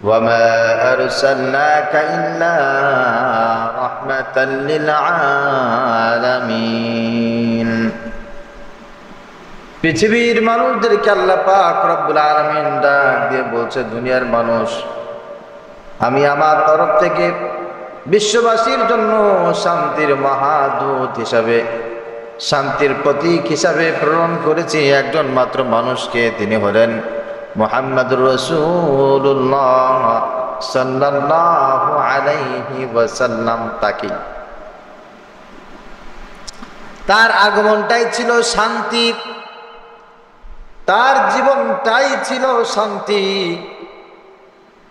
وما أرسلناك إلا رحمة للعالمين পৃথিবীর মানুষদেরকে আল্লাহ পাক রব্বুল আলামিন ডাক দিয়ে বলছে, দুনিয়ার মানুষ, আমি আমার তরফ থেকে বিশ্ববাসীর জন্য শান্তির মহাদূত হিসাবে, শান্তির প্রতীক হিসাবে প্রেরণ করেছি একজন মাত্র মানুষকে। তিনি হলেন মুহাম্মদুর রাসূলুল্লাহ সাল্লাল্লাহু আলাইহি ওয়াসাল্লাম। তার আগমনটাই ছিল শান্তি, তার জীবনটাই ছিল শান্তি,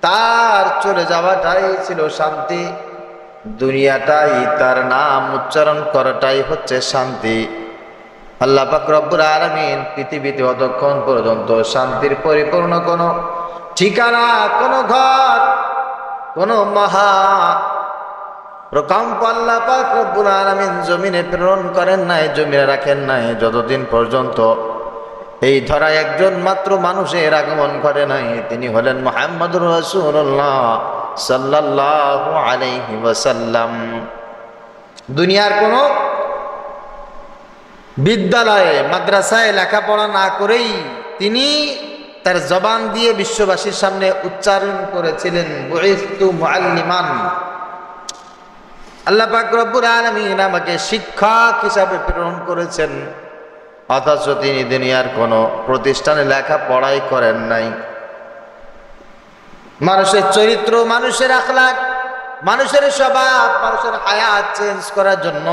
তার চলে যাওয়াটাই ছিল শান্তি, দুনিয়াটাই তার নাম উচ্চারণ করাটাই হচ্ছে শান্তি। আল্লাহ পাক রব্বুল আলামিন পৃথিবীতে অতক্ষণ পর্যন্ত শান্তির পরিপূর্ণ কোনো ঠিকানা, কোনো ঘর, কোনো মহা প্রকম্প আল্লাহ পাক রব্বুল আলামিন জমিনে প্রেরণ করেন নাই, জমিনে রাখেন নাই, যতদিন পর্যন্ত এই ধরায় একজন মাত্র মানুষের আগমন ঘটে নাই। তিনি হলেন মুহাম্মদুর রাসূলুল্লাহ সাল্লাল্লাহু আলাইহি ওয়াসাল্লাম। দুনিয়ার কোনো বিদ্যালয়ে মাদ্রাসায় লেখাপড়া না করেই তিনি তার জবান দিয়ে বিশ্ববাসীর সামনে উচ্চারণ করেছিলেন, বুইসতু মুআল্লিমান, আল্লাহ পাক রব্বুল আলামিন আমাকে শিক্ষক হিসাবে প্রেরণ করেছেন। অথচ তিনি দুনিয়ার কোনো প্রতিষ্ঠানে লেখাপড়াই করেন নাই। মানুষের চরিত্র, মানুষের আখলাক, মানুষের স্বভাব, মানুষের হায়াত চেঞ্জ করার জন্য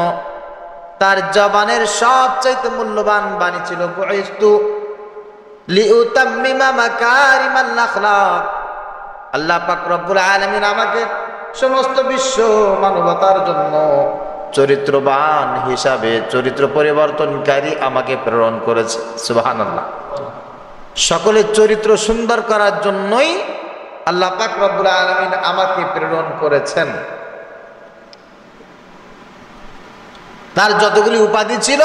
তার জবানের সবচাইতে মূল্যবান বাণী ছিল বুইসতু লিউতাম্মিমা মাকারিমাল আখলাক। আল্লাহ পাক রব্বুল আলামিন আমাকে সমস্ত বিশ্ব মানবতার জন্য চরিত্রবান হিসাবে, চরিত্র পরিবর্তনকারী আমাকে প্রেরণ করেছে। সুবহানাল্লাহ। সকলের চরিত্র সুন্দর করার জন্যই আল্লাহ পাক রব্বুল আলামিন আমাকে প্রেরণ করেছেন। তার যতগুলি উপাধি ছিল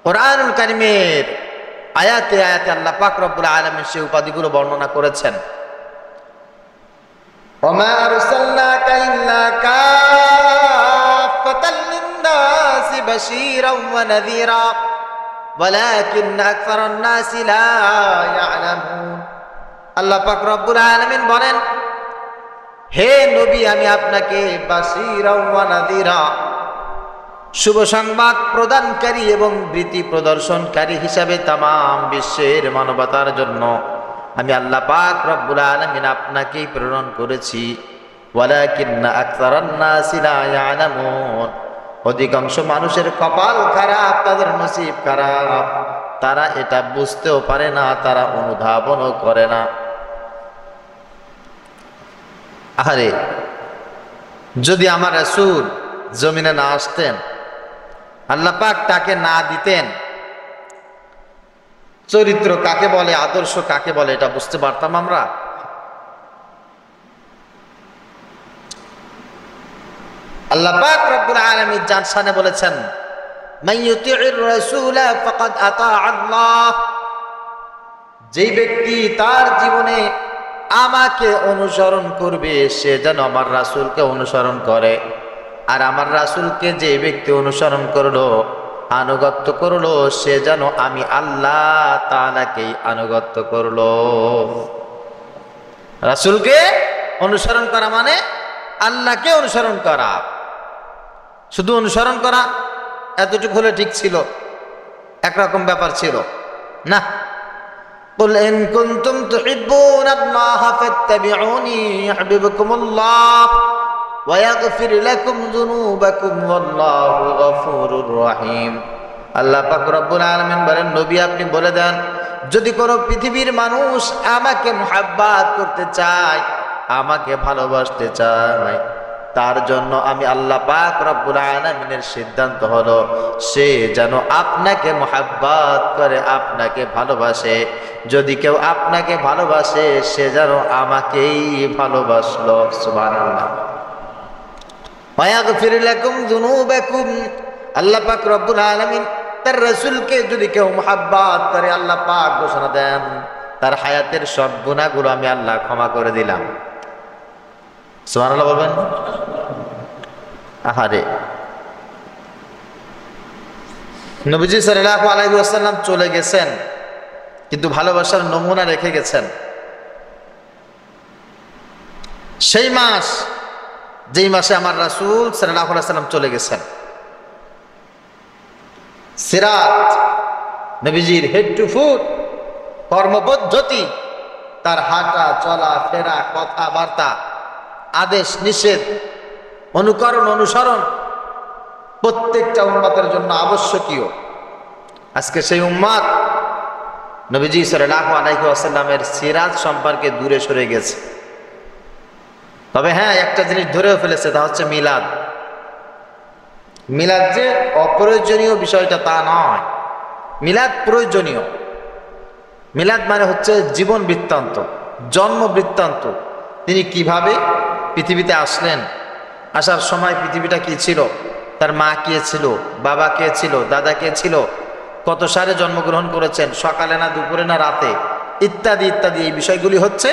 কোরআনুল কারীমের আয়াতে আয়াতে আল্লাহ পাক রব্বুল আলামিন সেই উপাধিগুলো বর্ণনা করেছেন। ওমা আরসালনাকা ইল্লা কাফাতাল লিন-নাসি বাশীরাও ওয়া নাযীরা ওয়ালাকিন্না আকসারান নাসি লা ইয়ালামুন। আল্লাহ পাক রব্বুল আলামিন বলেন, হে নবী, আমি আপনাকে বাশীরাও ওয়া নাযীরা, শুভ সংবাদ প্রদানকারী এবং ভীতি প্রদর্শনকারী হিসাবে তামাম বিশ্বের মানবতার জন্য আমি আল্লাহ পাক রব্বুল আলামিন আপনাকেই প্রেরণ করেছি। ওয়ালাকিন্না আকসারান নাসি লা ইয়ালামুন, অধিকাংশ মানুষের কপাল খারাপ, তাদের নসিব খারাপ, তারা এটা বুঝতেও পারে না, তারা অনুধাবনও করে না। আরে যদি আমার রাসূল জমিনে না আসতেন, আল্লাহ পাক তাকে না দিতেন, চরিত্র কাকে বলে, আদর্শ কাকে বলে এটা বুঝতে পারতাম আমরা? আল্লাহ পাক রব্বুল আলামিন জান শানে বলেছেন, মান ইউতিউর রাসূলা ফাকাদ আতা আল্লাহ, যেই ব্যক্তি তার জীবনে আমাকে অনুসরণ করবে সে যেন আমার রাসূলকে অনুসরণ করে। আর আমার রাসূলকে যে ব্যক্তি অনুসরণ করলো, আনুগত্য করলো, সে যেন আমি আল্লাহ তাআলাকেই আনুগত্য করলো। রাসূলকে অনুসরণ করা মানে আল্লাহকে অনুসরণ করা। শুধু অনুসরণ করা এতটুকু হলে ঠিক ছিল, একরকম ব্যাপার ছিল না। قل إن كنتم تحبون الله فاتبعوني يحببكم الله ويغفر لكم ذنوبكم والله غفور رحيم। আল্লাহ পাক রব্বুল আলামিন বলেন, নবী আপনি বলে দেন, যদি কোনো পৃথিবীর মানুষ আমাকে মুহাব্বত করতে চায়, আমাকে ভালোবাসতে চায়, তার জন্য আমি আল্লাহ পাক রব্বুল আলামিনের সিদ্ধান্ত হলো সে যেন আপনাকে মুহাব্বত করে, আপনাকে ভালোবাসে। যদি কেউ আপনাকে ভালোবাসে সে যেন আমাকেই ভালোবাসলো। সুবহানাল্লাহ। ওয়া ইয়াগফির লাকুম যুনুবাকুম, আল্লাহ পাক রব্বুল আলামিন তার রাসূলকে যদি কেউ মুহাব্বত করে, আল্লাহ পাক ঘোষণা দেন তার হায়াতের সব গুনাহগুলো আমি আল্লাহ ক্ষমা করে দিলাম। সুবহানাল্লাহ বলবেন। আহারে, নবীজি সাল্লাল্লাহু আলাইহি ওয়াসাল্লাম চলে গেছেন, কিন্তু ভালোবাসার নমুনা রেখে গেছেন। সেই মাস, যেই মাসে আমার রাসূল সাল্লাল্লাহু আলাইহি ওয়াসাল্লাম চলে গেছেন, সিরাত, নবীজির হেড টু ফুট কর্মপদ্ধতি, তার হাঁটা চলা ফেরা, কথাবার্তা, আদেশ নিষেধ, অনুকরণ অনুসরণ প্রত্যেকটা উম্মতের জন্য আবশ্যকীয়। আজকে সেই উম্মত নবীজি সাল্লাল্লাহু আলাইহি ওয়াসাল্লামের সিরাত সম্পর্কে দূরে সরে গেছে। তবে হ্যাঁ, একটা জিনিস ধরেও ফেলেছে, তা হচ্ছে মিলাদ। মিলাদ যে অপ্রয়োজনীয় বিষয়টা তা নয়, মিলাদ প্রয়োজনীয়। মিলাদ মানে হচ্ছে জীবন বৃত্তান্ত, জন্ম বৃত্তান্ত। তিনি কিভাবে পৃথিবীতে আসলেন, আসার সময় পৃথিবীটা কি ছিল, তার মা কে ছিল, বাবা কে ছিল, দাদা কে ছিল, কত সালে জন্মগ্রহণ করেছেন, সকালে না দুপুরে না রাতে, ইত্যাদি ইত্যাদি। এই বিষয়গুলি হচ্ছে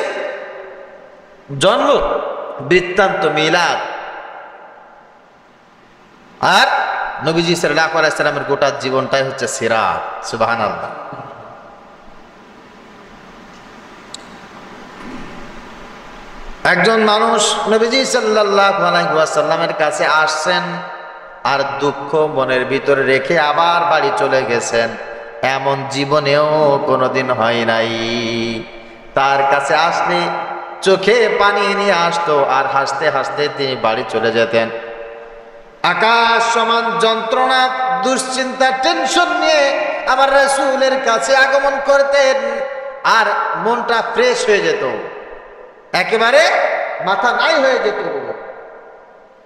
জন্ম বৃত্তান্ত, মিলাদ। আর নবীজি সাল্লাল্লাহু আলাইহি ওয়াসাল্লামের গোটা জীবনটাই হচ্ছে সিরাত। সুবহানাল্লাহ। একজন মানুষ নবীজি সাল্লাল্লাহু আলাইহি ওয়াসাল্লামের কাছে আসছেন আর দুঃখ মনের ভিতরে রেখে আবার বাড়ি চলে গেছেন, এমন জীবনেও কোনোদিন হয় নাই। তার কাছে আসলে চোখে পানি নিয়ে আসতো আর হাসতে হাসতে তিনি বাড়ি চলে যেতেন। আকাশ সমান যন্ত্রণা, দুশ্চিন্তা, টেনশন নিয়ে আমার রাসূলের কাছে আগমন করতেন আর মনটা ফ্রেশ হয়ে যেত, একেবারে মাথা নাই হয়ে যেত।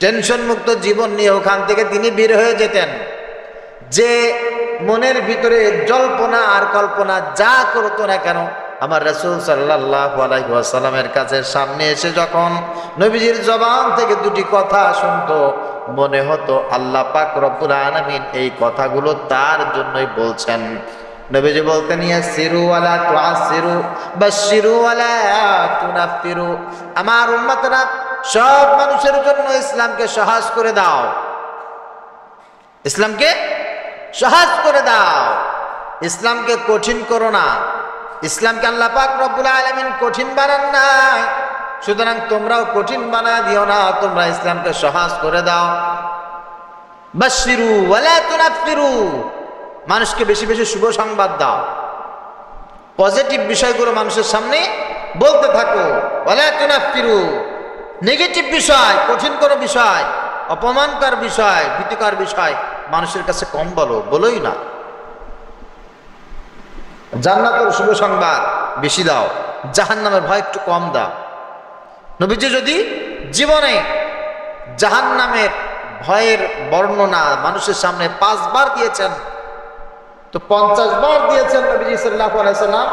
টেনশন মুক্ত জীবন নিয়ে ওখান থেকে তিনি বের হয়ে যেতেন। যে মনের ভিতরে জল্পনা আর কল্পনা যা করতো না কেন, আমার রাসূল সাল্লাল্লাহু আলাইহি ওয়াসাল্লামের কাছে সামনে এসে যখন নবীজির জবান থেকে দুটি কথা শুনতো, মনে হতো আল্লাহ পাক রব্বুল আলামিন এই কথাগুলো তার জন্যই বলছেন। নবীজি বলতেন, ইয়াসসিরু ওয়ালা তুআসসিরু, বাশশিরু ওয়ালা তুনাফফিরু। আমার উম্মতরা, সব মানুষের জন্য ইসলামকে সহজ করে দাও, ইসলামকে সহজ করে দাও, ইসলামকে কঠিন করো না। ইসলামকে আল্লাহ পাক রব্বুল আলামিন কঠিন বানান নাই, সুতরাং তোমরাও কঠিন বানায় দিও না, তোমরা ইসলামকে সহজ করে দাও। বাশশিরু ওয়ালা তুনাফফিরু, মানুষকে বেশি বেশি শুভ সংবাদ দাও, পজিটিভ বিষয়গুলো মানুষের সামনে বলতে থাকো। ওয়ালা তুনাফফিরু, নেগেটিভ বিষয়, কঠিন কোনো বিষয়, অপমানকর বিষয়, ভীতিকর বিষয় মানুষের কাছে কম বলো, বলোই না। জান্নাতের শুভ সংবাদ বেশি দাও, জাহান্নামের ভয় একটু কম দাও। নবীজি যদি জীবনে জাহান্নামের ভয়ের বর্ণনা মানুষের সামনে 5 বার দিয়েছেন, তো 50 বার দিয়েছেন নবীজি সাল্লাল্লাহু আলাইহি ওয়াসাল্লাম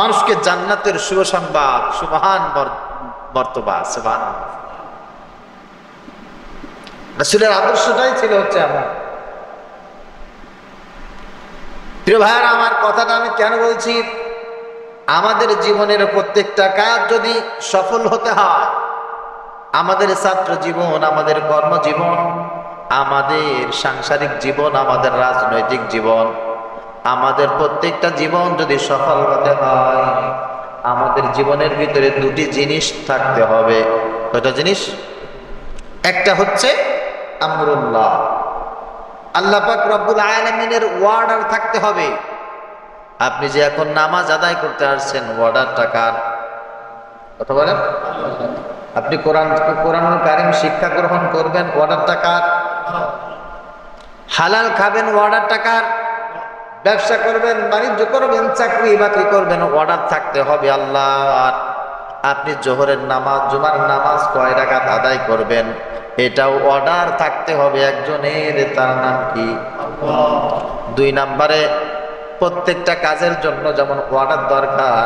মানুষকে জান্নাতের শুভ সংবাদ, সুবহান বর্তমান। সুবহানাল্লাহ। রাসূলের আদর্শটাই ছিল হচ্ছে আমার। প্রিয় ভাইরা, আমার কথাটা আমি কেন বলছি, আমাদের জীবনের প্রত্যেকটা কাজ যদি সফল হতে হয়, আমাদের ছাত্র জীবন, আমাদের কর্মজীবন, আমাদের সাংসারিক জীবন, আমাদের রাজনৈতিক জীবন, আমাদের প্রত্যেকটা জীবন যদি সফল হতে হয়, আমাদের জীবনের ভিতরে দুটি জিনিস থাকতে হবে। কয়টা জিনিস? একটা হচ্ছে আমরুল্লাহ, আল্লাহ পাক রব্বুল আলামিনের ওয়ার্ডার থাকতে হবে। আপনি যে এখন নামাজ আদায় করতে আসছেন, ওয়ার্ডারটা কার? কথা বলেন। আপনি কোরআনুল কারীম শিক্ষা গ্রহণ করবেন, ওয়ার্ডারটা কার? হালাল খাবেন, ওয়ার্ডারটা কার? ব্যবসা করবেন, বাণিজ্য করবেন, চাকরি বাকরি করবেন, অর্ডার থাকতে হবে আল্লাহর। আপনি জোহরের নামাজ, জুমার নামাজ কয় রাকাত আদায় করবেন, এটাও অর্ডার থাকতে হবে একজনের, তার নাম কি? আল্লাহ। 2 নম্বরে, প্রত্যেকটা কাজের জন্য যেমন অর্ডার দরকার,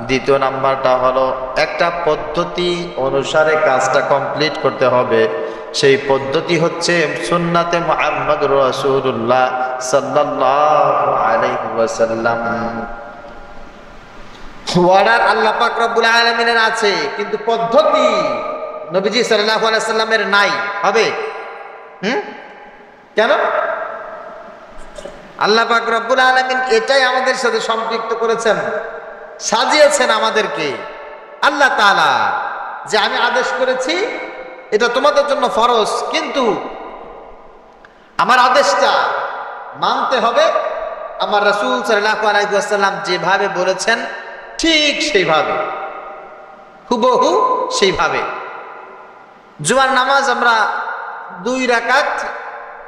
দ্বিতীয় নাম্বারটা হলো একটা পদ্ধতি অনুসারে কাজটা কমপ্লিট করতে হবে। সেই পদ্ধতি হচ্ছে সুন্নাতে মুহাম্মদুর রাসূলুল্লাহ সাল্লাল্লাহু আলাইহি ওয়াসাল্লাম। অর্ডার আল্লাহ পাক রব্বুল আলামিনের আছে, কিন্তু পদ্ধতি নবীজি সাল্লাল্লাহু আলাইহি সাল্লামের নাই। হবে কেন? আল্লাহ পাক রব্বুল আলামিন এটাই আমাদের সাথে সম্পৃক্ত করেছেন, সাজিয়েছেন আমাদেরকে আল্লাহ তাআলা, যে আমি আদেশ করেছি এটা তোমাদের জন্য ফরজ, কিন্তু আমার আদেশটা মানতে হবে। আমার রাসূল সাল্লাল্লাহু আলাইহি ওয়াসাল্লাম যেভাবে বলেছেন ঠিক সেইভাবে, হুবহু সেইভাবে। জুমার নামাজ আমরা 2 রাকাত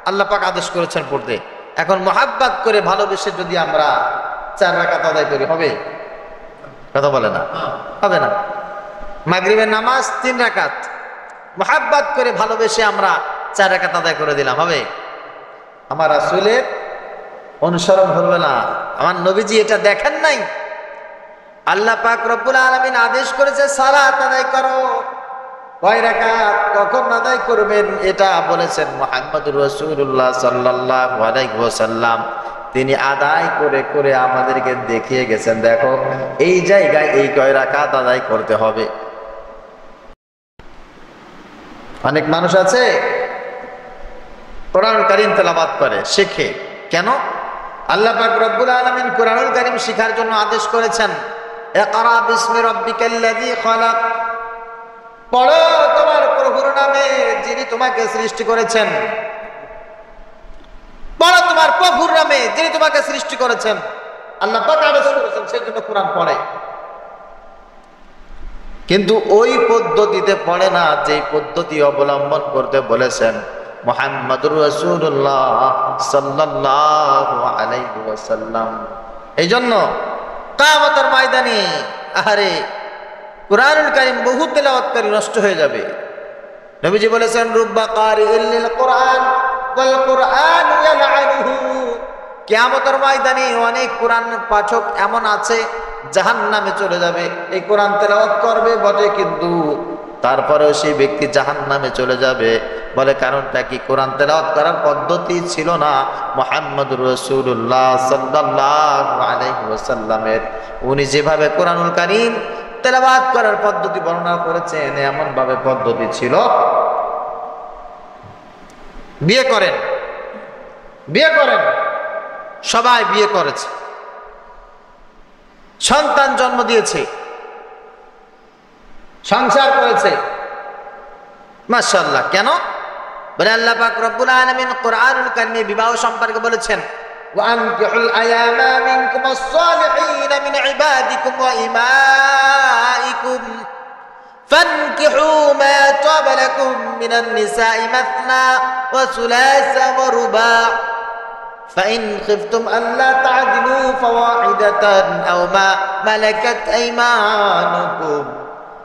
আল্লাহ পাক আদেশ করেছেন পড়তে। এখন মুহাব্বত করে ভালোবেসে যদি আমরা 4 রাকাত আদায় করি, হবে? কথা বলে না, হবে না। মাগরিবের নামাজ 3 রাকাত মুহাব্বত করে ভালোবেসে আমরা 4 রাকাত আদায় করে দিলাম, হবে? আমার রাসূলের অনুসরণ হবে না। আমার নবীজি এটা দেখেন নাই? আল্লাহ পাক রব্বুল আলামিন আদেশ করেছে সালাত আদায় করো, কয় রাকাত কখন আদায় করবেন এটা বলেছেন মুহাম্মদুর রাসূলুল্লাহ সাল্লাল্লাহু আলাইহি ওয়াসাল্লাম। তিনি আদায় করে করে আমাদেরকে দেখিয়ে গেছেন, দেখো এই জায়গায় এই কয় রাকাত আদায় করতে হবে। অনেক মানুষ আছে কোরআনুল কারীম তেলাওয়াত করে, শেখে। কেন? আল্লাহ পাক রব্বুল আলামিন কোরআনুল কারীম শেখার জন্য আদেশ করেছেন, ইকরা বিসমি রাব্বিকাল্লাযী খালাক, পড়ো তোমার প্রভুর নামে যিনি তোমাকে সৃষ্টি করেছেন। পড়ো তোমার প্রভুর নামে যিনি তোমাকে সৃষ্টি করেছেন। আল্লাহ পাক আদেশ করেছেন, সেজন্য কোরআন পড়ে। কিন্তু ওই পদ্ধতিতে পড়ে না যে পদ্ধতি অবলম্বন করতে বলেছেন মুহাম্মদুর রাসূলুল্লাহ সাল্লাল্লাহু আলাইহি ওয়াসাল্লাম। এই জন্য কিয়ামতের ময়দানে আহারে কুরআনুল কারীম বহু তেলাওয়াতকারী নষ্ট হয়ে যাবে। নবীজি বলেছেন রুব্বা কারিইল লিল কুরআন ওয়াল কুরআন ইয়ালআনুহু। কিয়ামতের ময়দানে অনেক কোরআন পাঠক এমন আছে জাহান্নামে চলে যাবে। এই কোরআন তেলাওয়াত করবে বটে, কিন্তু তারপরেও সেই ব্যক্তি জাহান্নামে চলে যাবে। বলে কারণটা কি? কোরআন তেলাওয়াত করার পদ্ধতি ছিল না মুহাম্মদুর রাসূলুল্লাহ সাল্লাল্লাহু আলাইহি ওয়াসাল্লামের। উনি যেভাবে কোরআনুল কারীম তেলাওয়াত করার পদ্ধতি বর্ণনা করেছেন, এমন ভাবে পদ্ধতি ছিল। বিয়ে করেন, বিয়ে করেন, সবাই বিয়ে করেছে, সন্তান জন্ম দিয়েছে, সংসার করেছে, মাশাআল্লাহ। কেন? বলে আল্লাহ পাক রব্বুল আলামিন কোরআনুল কারীমে বিবাহ সম্পর্কে বলেছেন, ওয়ানকিহুল আয়ামা মিনকুমুস সালিহিন মিন ইবাদিকুম ওয়া ইমাইকুম ফানকিহু মা তাবা লাকুম মিনান নিসাই মাসনা ওয়া সুলাসা ওয়া রুবা' فإن خفتم ألا تعدلوا فواحدة أو ما ملكت أيمانكم।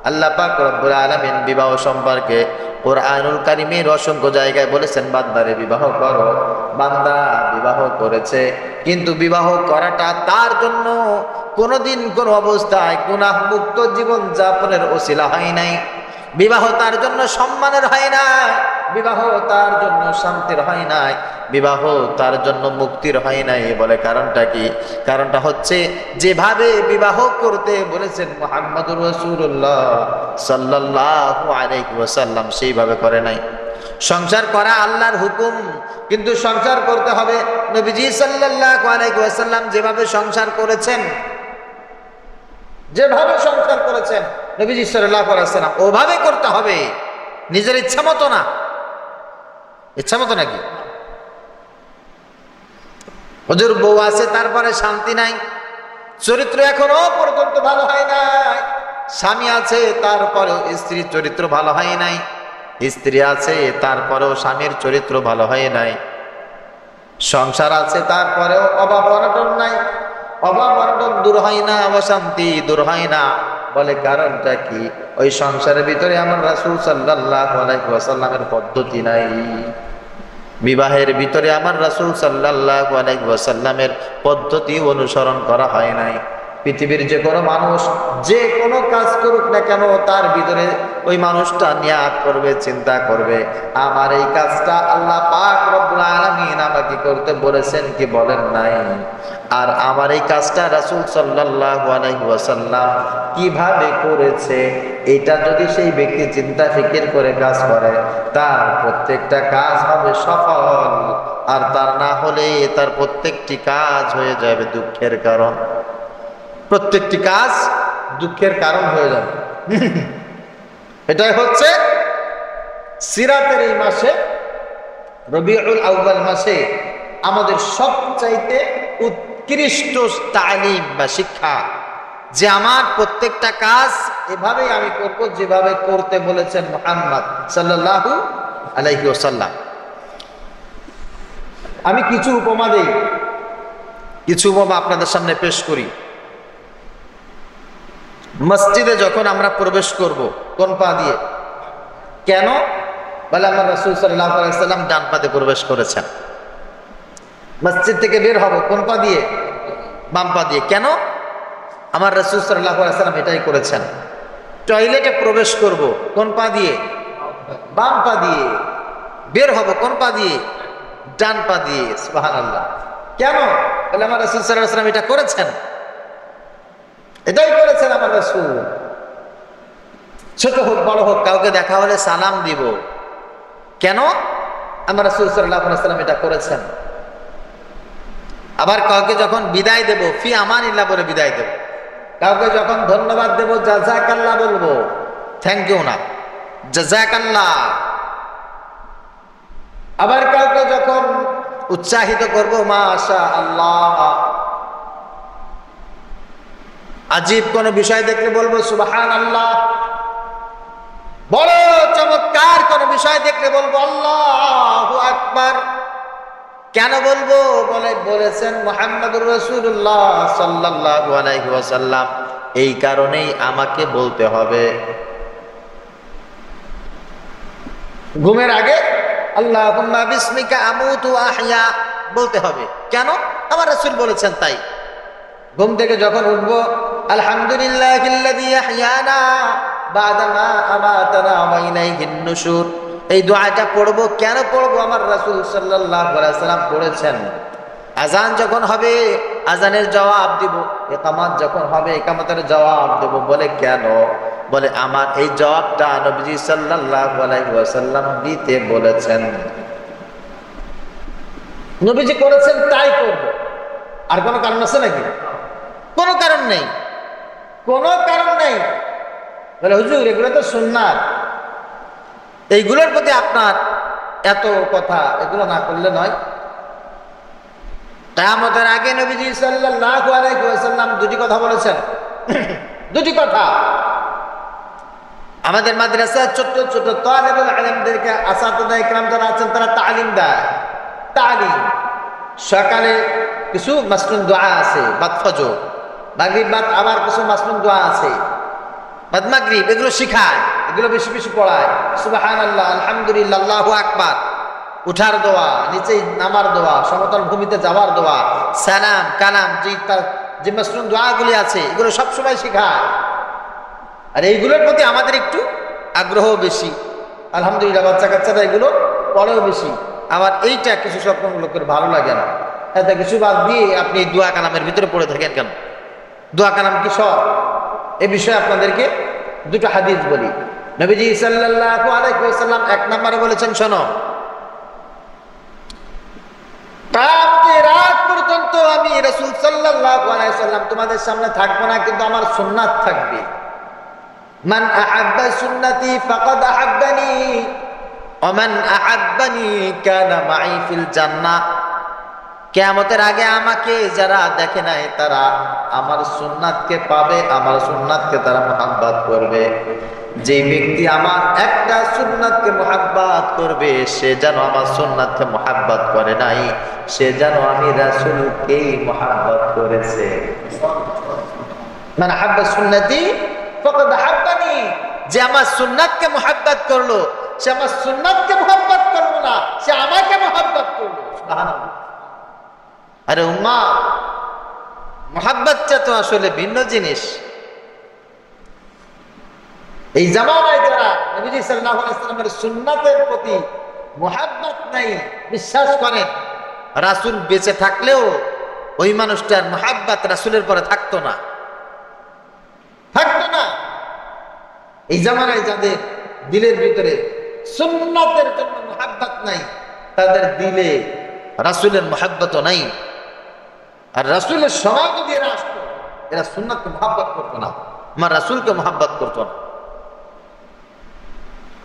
আল্লাহ পাক রব্বুল আলামিন বিবাহ সম্পর্কে কোরআনুল কারীমের অসংখ্য জায়গায় বলেছেন বান্দারে বিবাহ করো। বান্দা বিবাহ করেছে, কিন্তু বিবাহ করাটা তার জন্য কোনোদিন কোনো অবস্থায় গুনাহ মুক্ত জীবন যাপনের ওসিলা হয় নাই। বিবাহ তার জন্য সম্মানের হয় নাই, বিবাহ তার জন্য শান্তির হয় নাই, বিবাহ তার জন্য মুক্তির হয় নাই। বলে কারণটা কি? কারণটা হচ্ছে যেভাবে বিবাহ করতে বলেছেন মুহাম্মদুর রাসূলুল্লাহ সাল্লাল্লাহু আলাইহি ওয়াসাল্লাম সেইভাবে করে নাই। সংসার করা আল্লাহর হুকুম, কিন্তু সংসার করতে হবে নবীজি সাল্লাল্লাহু আলাইহি ওয়াসাল্লাম যেভাবে সংসার করেছেন, যেভাবে সংসার করেছেন নবীজি সাল্লাল্লাহু আলাইহি ওয়াসাল্লাম ওভাবে করতে হবে, নিজের ইচ্ছা মতো না। ইচ্ছা মতো নাকি? হুজুর বউ আছে তারপরে শান্তি নাই, চরিত্র এখনো পর্যন্ত ভালো হয় নাই। স্বামী আছে তারপরেও স্ত্রীর চরিত্র ভালো হয় নাই, স্ত্রী আছে তারপরেও স্বামীর চরিত্র ভালো হয় নাই। সংসার আছে তারপরেও অভাব অনটন নাই, অভাব অনটন দূর হয় না, অশান্তি দূর হয় না। বলে কারণটা কি? ওই সংসারের ভিতরে আমার রাসূল সাল্লাল্লাহু আলাইহি ওয়াসাল্লামের পদ্ধতি নাই। বিবাহের ভিতরে আমার রাসূল সাল্লাল্লাহু আলাইহি ওয়াসাল্লামের পদ্ধতি অনুসরণ করা হয় নাই। পৃথিবীর যে কোনো মানুষ যে কোনো কাজ করুক না কেন, তার ভিতরে ওই মানুষটা নিয়াত করবে, চিন্তা করবে আমার এই কাজটা আল্লাহ পাক রব্বুল আলামিন আমাকে করতে বলেছেন কি বলেন নাই, আর আমার এই কাজটা রাসূল সাল্লাল্লাহু আলাইহি ওয়াসাল্লাম কিভাবে করেছে, এটা যদি সেই ব্যক্তি চিন্তা ফিকির করে কাজ করে তার প্রত্যেকটা কাজ হবে সফল, আর তার না হলে তার প্রত্যেকটি কাজ হয়ে যাবে দুঃখের কারণ, প্রত্যেকটি কাজ দুঃখের কারণ হয়ে যাবে। এটাই হচ্ছে সিরাতের এই মাসে, রবিউল আউয়াল মাসে আমাদের সবচাইতে উৎকৃষ্ট তালিম বা শিক্ষা, যে আমার প্রত্যেকটা কাজ এভাবেই আমি করব যেভাবে করতে বলেছেন মুহাম্মদ সাল্লাল্লাহু আলাইহি ওয়াসাল্লাম। আমি কিছু উপমা দেই, কিছু উপমা আপনাদের সামনে পেশ করি। মসজিদে যখন আমরা প্রবেশ করব কোন পা দিয়ে, কেন? বলে আমার রাসূল সাল্লাল্লাহু আলাইহি ওয়াসাল্লাম ডান পা দিয়ে প্রবেশ করেছেন। মসজিদ থেকে বের হব কোন পা দিয়ে? বাম পা দিয়ে। কেন? আমার রাসূল সাল্লাল্লাহু আলাইহি ওয়াসাল্লাম এটাই করেছেন। টয়লেটে প্রবেশ করব কোন পা দিয়ে? বাম পা দিয়ে। বের হব কোন পা দিয়ে? ডান পা দিয়ে। সুবহানাল্লাহ। কেন? বলে আমার রাসূল সাল্লাল্লাহু আলাইহি ওয়াসাল্লাম এটা করেছেন, এটাই করেছেন আমার রাসূল। ছোট হোক বড় হোক কাউকে দেখা হলে সালাম দিব, কেন? আমার রাসূল সাল্লাল্লাহু আলাইহি ওয়াসাল্লাম এটা করেছেন। আবার কাউকে যখন বিদায় দেব ফি আমানিল্লাহ বলে বিদায় দেব, কাউকে যখন ধন্যবাদ দেব জাযাকাল্লাহ বলবো, থ্যাংক ইউ না, জাযাকাল্লাহ। আবার কাউকে যখন উৎসাহিত করব মাশাআল্লাহ। আজীব কোন বিষয় দেখলে বলবো সুবহানাল্লাহ। বড় চমৎকার কোন বিষয় দেখলে বলবো আল্লাহু আকবার। কেন বলবো? বলেছেন মুহাম্মদুর রাসূলুল্লাহ সাল্লাল্লাহু আলাইহি ওয়াসাল্লাম, এই কারণেই আমাকে বলতে হবে। ঘুমের আগে আল্লাহুম্মা বিসমিকা আমুতু ওয়া আহয়া বলতে হবে, কেন? আমার রাসূল বলেছেন তাই। ঘুম থেকে যখন উঠবো আলহামদুলিল্লাহিল্লাযী আহয়ানা বা'দা মা আমাতানা ওয়া ইলাইহিন নুশুর, এই দোয়াটা পড়বো, কেন পড়বো? আমার রাসূল সাল্লাল্লাহু আলাইহি ওয়াসাল্লাম পড়েছেন। আজান যখন হবে আজানের জবাব দিব, ইকামত যখন হবে ইকামতের জবাব দেব, বলে কেন? বলে আমার এই জবাবটা নবীজি সাল্লাল্লাহু আলাইহি ওয়াসাল্লাম দিতে বলেছেন, নবীজি করেছেন তাই করব। আর কোনো কারণ আছে নাকি? কোনো কারণ নেই, কোনো কারণ নেই। বলে হুজুর এগুলো তো সুন্নাত, এইগুলোর প্রতি আপনার এত কথা, এগুলো না করলে নয়। কিয়ামতের আগে নবীজি সাল্লাল্লাহু আলাইহি ওয়াসাল্লাম দুটি কথা বলেছেন, দুটি কথা। আমাদের মাদ্রাসা ছোট ছোট তালেবুল ইলমদেরকে আসাতিদা ইকরাম যারা আছেন তারা তালিম দেয়। তালিম সকালে কিছু মাসনুন দোয়া আছে, বাদ ফজর, মাগরিব বাদ আবার কিছু মাসনুন দোয়া আছে, বাদ মাগরিব, এগুলো শিখায়, এগুলো বেশি বেশি পড়ায়। সুবহানাল্লাহ, আলহামদুলিল্লাহ, আল্লাহু আকবার, উঠার দোয়া, নিচে নামার দোয়া, সমতল ভূমিতে যাওয়ার দোয়া, সালাম কালাম, যে মাসনুন দোয়াগুলি আছে এগুলো সবসময় শিখায়। আর এইগুলোর প্রতি আমাদের একটু আগ্রহ বেশি। আলহামদুলিল্লাহ, বাচ্চা কাচ্চারা এগুলো পড়েও বেশি। আমার এইটা কিছু সব লোকের ভালো লাগে না, এত কিছু বাদ দিয়ে আপনি দোয়া কালামের ভিতরে পড়ে থাকেন কেন? দোয়া কালাম কি সব? এ বিষয়ে আপনাদেরকে দুটো হাদিস বলি। নবীজি সাল্লাল্লাহু আলাইহি ওয়াসাল্লাম এক নম্বরে বলেছেন, শোনো, কালকে রাত পর্যন্ত আমি রাসূল সাল্লাল্লাহু আলাইহি ওয়াসাল্লাম তোমাদের সামনে থাকবো না, কিন্তু আমার সুন্নাত থাকবে। মান আহাব্বা সুন্নতি ফাকাদ আহাব্বানি ওয়া মান আহাব্বানি কানা মাই ফিল জান্নাহ। কিয়ামতের আগে আমাকে যারা দেখে নাই তারা আমার সুন্নাতকে পাবে, আমার সুন্নাতকে তারা মুহাব্বত করবে। যে ব্যক্তি আমার একটা সুন্নাতকে মুহাব্বত করবে সে যেন আমার সুন্নাতকে মুহাব্বত করে নাই, সে যেন আমি রাসূলকেই মুহাব্বত করেছে। মান আহাব্বা সুন্নতি ফাকাদ আহাব্বানি, যে আমার সুন্নাতকে মুহাব্বত করলো সে আমার সুন্নাতকে মুহাব্বত করলো না, সে আমাকে মুহাব্বত করলো। সুবহানাল্লাহ। আরে উম্মাহ, মুহাব্বতটা তো আসলে ভিন্ন জিনিস। এই জামানায় যারা নবীজি সাল্লাল্লাহু আলাইহি ওয়াসাল্লামের সুন্নাতের প্রতি মুহাব্বত নাই, বিশ্বাস করেন, রাসূল বেঁচে থাকলেও ওই মানুষটার মুহাব্বত রাসূলের পরে থাকতো না। এই জামানায় যাদের দিলের ভিতরে সুন্নাতের জন্য মুহাব্বত নাই, তাদের দিলে রাসূলের মুহাব্বত নাই। আর রাসূলের সময় যদি এরা আসতো, এরা সুন্নাতকে মুহাব্বত করতো না, আমার রাসূলকে মুহাব্বত করতো না।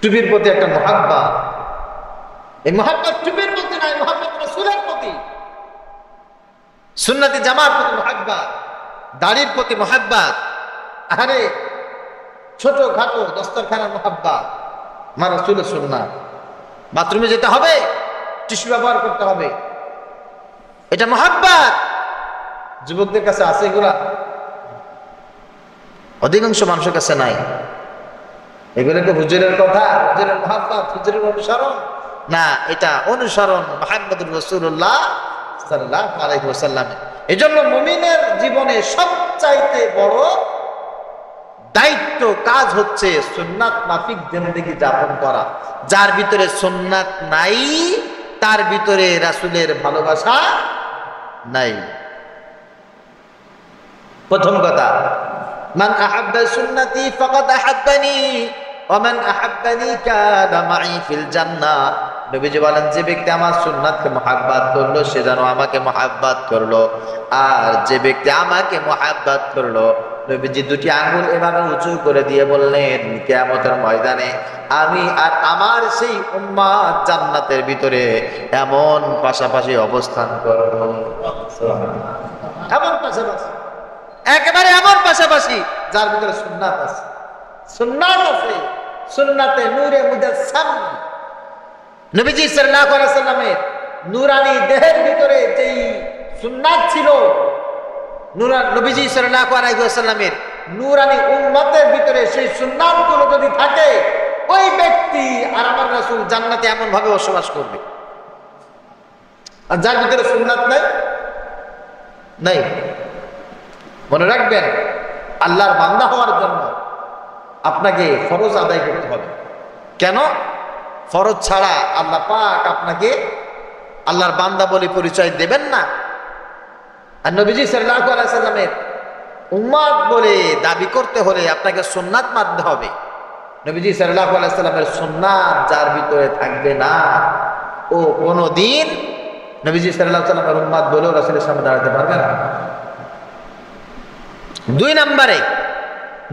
টুপির প্রতি একটা মুহাব্বত, এই মুহাব্বত টুপির প্রতি নাই, মুহাব্বত রাসূলের প্রতি। সুন্নতি জামার প্রতি মুহাব্বত, দাড়ির প্রতি মুহাব্বত, আরে ছোট খাটো দস্তরখানার মুহাব্বত, আমার রাসূলের সুন্নাত। বাথরুমে যেতে হবে, টিস্যু ব্যবহার করতে হবে, এটা মুহাব্বত। যুবকদের কাছে আছে এগুলা? অধিকাংশ মানুষের কাছে নাই। এগুলোকে হুজুরের কথা, হুজুরের মুহাব্বত, হুজুরের অনুসরণ না, এটা অনুসরণ মুহাম্মদুর রাসূলুল্লাহ সাল্লাল্লাহু আলাইহি ওয়াসাল্লাম। এজন্য মুমিনের জীবনে সবচাইতে বড় দায়িত্ব, কাজ হচ্ছে সুন্নাত মাফিক জিন্দেগি যাপন করা। যার ভিতরে সুন্নাত নাই, তার ভিতরে রাসূলের ভালোবাসা নাই। প্রথম কথা, মান আহাব্বা সুন্নতি ফাকাদ আহাব্বানি ওয়া মান আহাব্বানি কানা মাই ফিল জান্নাহ। নবীজি বলেন, যে ব্যক্তি আমার সুন্নাতকে মুহাব্বত করলো সে যেন আমাকে মুহাব্বত করলো, আর যে ব্যক্তি আমাকে মুহাব্বত করলো, নবীজি দুটি আঙ্গুল এভাবে উঁচু করে দিয়ে বললেন, কিয়ামতের ময়দানে আমি আর আমার সেই উম্মত জান্নাতের ভিতরে এমন পাশাপাশি অবস্থান করব। এমন পাশাপাশি, একেবারে এমন পাশাপাশি যার ভিতরে সুন্নাত আছে, সুন্নাত আছে, সুন্নাতে নূরে মুজাসসাম। নবীজি সাল্লাল্লাহু আলাইহি ওয়াসাল্লামের নূরানি দেহের ভিতরে যেই সুন্নাত ছিল, নবীজি সাল্লাল্লাহু আলাইহি ওয়াসাল্লামের নূরানি উম্মতের ভিতরে সেই সুন্নাতগুলো যদি থাকে, ওই ব্যক্তি আর আমার রাসূল জান্নাতে এমন ভাবে বসবাস করবে। আর যার ভিতরে সুন্নাত নাই, মনে রাখবেন, আল্লাহর বান্দা হওয়ার জন্য আপনাকে ফরজ আদায় করতে হবে। কেন? ফরজ ছাড়া আল্লাহ পাক আপনাকে আল্লাহর বান্দা বলে পরিচয় দেবেন না। আর নবীজি সাল্লাল্লাহু আলাইহি ওয়াসাল্লামের উম্মত বলে দাবি করতে হলে আপনাকে সুন্নাত মানতে হবে। নবীজি সাল্লাল্লাহু আলাইহি ওয়াসাল্লামের সুন্নাত যার ভিতরে থাকবে না, ও কোনদিন নবীজি সাল্লাল্লাহু আলাইহি ওয়াসাল্লামের উম্মত বলেও রাসূলের সামনে দাঁড়াতে পারবে না।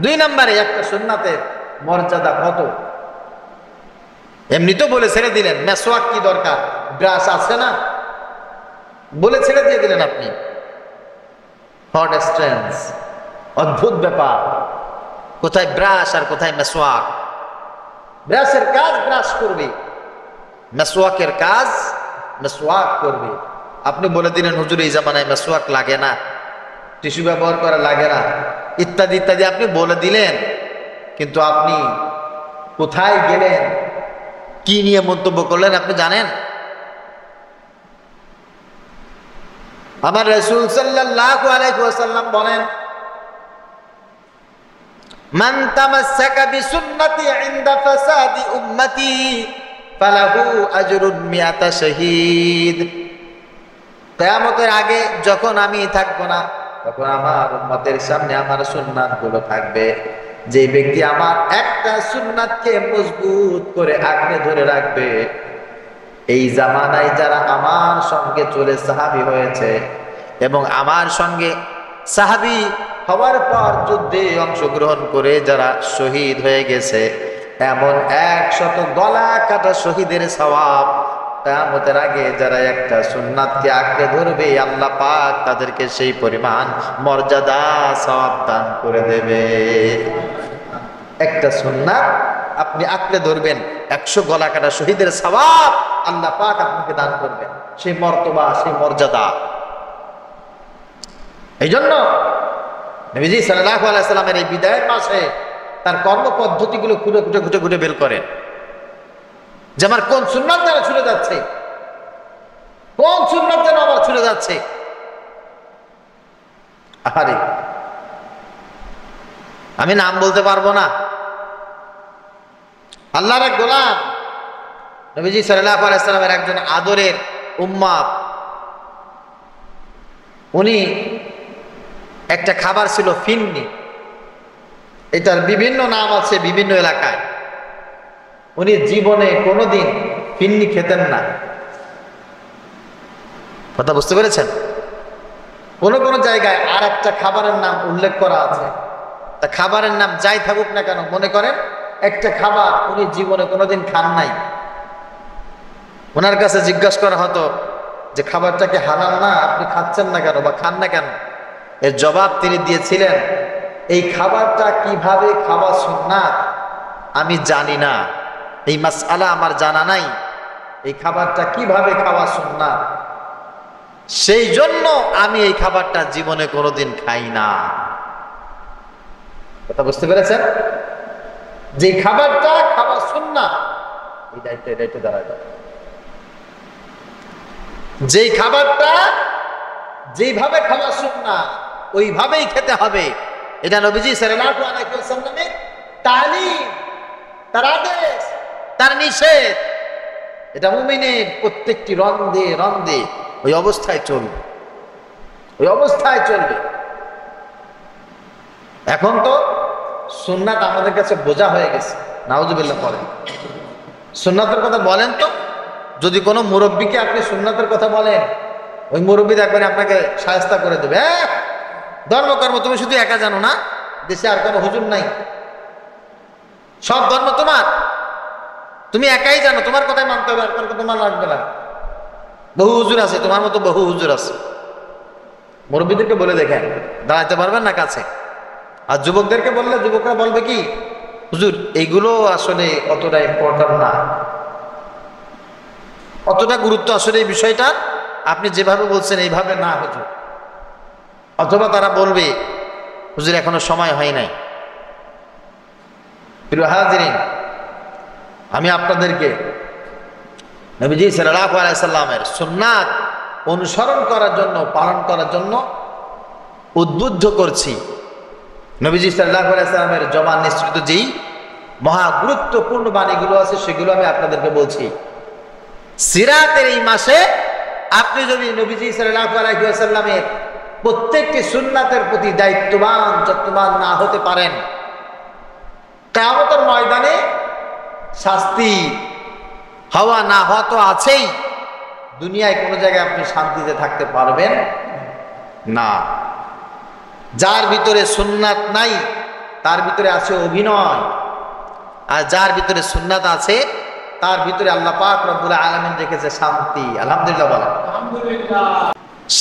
দুই নম্বরে একটা সুন্নাতের মর্যাদা কত, এমনি তো বলে ছেড়ে দিলেন। মেসওয়াক কি দরকার? ব্রাশ আছে না, বলে ছেড়ে দিয়ে দিলেন আপনি। হট স্ট্রেন্স, অদ্ভুত ব্যাপার, কোথায় ব্রাশ আর কোথায় মেসওয়াক। ব্রাশের কাজ ব্রাশ করবে, মেসওয়াকের কাজ মেসওয়াক করবে। আপনি বলে দিলেন, হুজুর এই জামানায় মেসওয়াক লাগে না, টিস্যু ব্যবহার করা লাগে না, ইত্যাদি ইত্যাদি আপনি বলে দিলেন, কিন্তু আপনি কোথায় গেলেন, কি নিয়ে মন্তব্য করলেন আপনি জানেন? আমার রাসূল সাল্লাল্লাহু আলাইহি ওয়াসাল্লাম বলেন, মান তামাসসাকা বিসুন্নতি ইনদা ফাসাদি উম্মতি ফালাহু আজরুন মিয়াতা শাহীদ। কিয়ামতের আগে যখন আমি থাকবো না, তখন আমার উম্মতের সামনে আমার সুন্নাতগুলো থাকবে। যে ব্যক্তি আমার একটা সুন্নাতকে মজবুত করে আঁকড়ে ধরে রাখবে, এই জামানায় যারা আমার সঙ্গে চলে সাহাবী হয়েছে এবং আমার সঙ্গে সাহাবী হওয়ার পর যুদ্ধে অংশগ্রহণ করে যারা শহীদ হয়ে গেছে, এমন 100 গলা কাটা শহীদের সওয়াব কিয়ামতের আগে যারা একটা সুন্নাতকে আঁকড়ে ধরবে, আল্লাহ পাক তাদেরকে সেই পরিমাণ মর্যাদা সওয়াব দান করে দেবে। একটা সুন্নাত আপনি আঁকড়ে ধরবেন, 100 গলা কাটা শহীদের সওয়াব আল্লাহ পাক আপনাকে দান করবেন, সেই মর্তবা, সেই মর্যাদা। এই জন্য নবীজি সাল্লাল্লাহু আলাইহি সাল্লামের এই বিদায়ের মাসে তার কর্মপদ্ধতিগুলো খুঁটে বের করেন, যে আমার কোন সুন্নাত যেন ছুটে যাচ্ছে, কোন সুন্নাত যেন আবার ছুটে যাচ্ছে। আরে আমি নাম বলতে পারবো না, আল্লাহর এক গোলাম, নবীজি সাল্লাল্লাহু আলাইহি সাল্লামের একজন আদরের উম্মত। উনি একটা খাবার ছিল ফিন্নি, এটার বিভিন্ন নাম আছে বিভিন্ন এলাকায়। উনি জীবনে কোনোদিন ফিন্নি খেতেন না। কথা বুঝতে পেরেছেন? কোন কোন জায়গায় আর একটা খাবারের নাম উল্লেখ করা আছে। তা খাবারের নাম যাই থাকুক না কেন, মনে করেন একটা খাবার উনি জীবনে কোনোদিন খান নাই। ওনার কাছে জিজ্ঞাসা করা হতো যে খাবারটাকে হারাম না, আপনি খাচ্ছেন না কেন বা খান না কেন? এর জবাব তিনি দিয়েছিলেন, এই খাবারটা কিভাবে খাওয়া সুন্নাত আমি জানি না, এই মাসআলা আমার জানা নাই, এই খাবারটা কিভাবে খাওয়া সুন্নাত, সেই জন্য আমি এই খাবারটা জীবনে কোনোদিন খাই না। কথা বুঝতে পেরেছেন? যে খাবারটা খাওয়া সুন্নাত, এই দায়িত্ব দাঁড়ায় যাবে। যেই খাবারটা যেইভাবে খাওয়া সুন্নাত ওইভাবেই খেতে হবে, এটা নবীজি সাল্লাল্লাহু আলাইহি ওয়াসাল্লামের তালিম, তার আদেশ, তার নিষেধ। এটা মুমিনের প্রত্যেকটি রন্ধে রন্ধে ওই অবস্থায় চলবে, ওই অবস্থায় চলবে। এখন তো সুন্নাত আমাদের কাছে বোঝা হয়ে গেছে, নাউজুবিল্লাহ। পড়েন সুন্নাতের কথা বলেন তো, যদি কোনো মুরব্বীকে আপনি সুন্নাতের কথা বলেন, ওই মুরব্বী দেখবেন আপনাকে শায়েস্তা করে দেবে। ধর্মকর্ম তুমি শুধু একা জানো না, দেশে আর কোনো হুজুর নাই, সব ধর্ম তোমার, তুমি একাই জানো, তোমার কথাই মানতে হবে, আর কারো কথা মানা লাগবে না। বহু হুজুর আছে, তোমার মতো বহু হুজুর আছে। মুরব্বীদেরকে বলে দেখেন, দাঁড়াতে পারবেন না কাছে। আর যুবকদেরকে বললে যুবকরা বলবে কি, হুজুর এইগুলো আসলে অতটা ইম্পর্টেন্ট না, অতটা গুরুত্ব আসলে এই বিষয়টা আপনি যেভাবে বলছেন এইভাবে না হুজুর। অথবা তারা বলবে, হুজুর এখনো সময় হয় নাই। প্রিয় হাজিরিন, আমি আপনাদেরকে নবীজি সাল্লাল্লাহু আলাইহি সাল্লামের সুন্নাত অনুসরণ করার জন্য, পালন করার জন্য উদ্বুদ্ধ করছি। নবীজি সাল্লাল্লাহু আলাইহি সাল্লামের জবান নিঃসৃত যেই মহা গুরুত্বপূর্ণ বাণীগুলো আছে সেগুলো আমি আপনাদেরকে বলছি। সিরাতের এই মাসে আপনি যদি নবীজি সাল্লাল্লাহু আলাইহি ওয়াসাল্লামের প্রত্যেকটি সুন্নাতের প্রতি দায়িত্ববান যত্নবান না হতে পারেন, কিয়ামতের ময়দানে শাস্তি হওয়া না হওয়া তো আছেই, দুনিয়ায় কোনো জায়গায় আপনি শান্তিতে থাকতে পারবেন না। যার ভিতরে সুন্নাত নাই তার ভিতরে আছে অভিনয়, আর যার ভিতরে সুন্নাত আছে তার ভিতরে আল্লাহ পাক রব্বুল আলামিন রেখেছে শান্তি। আলহামদুলিল্লাহ বলেন। আলহামদুলিল্লাহ।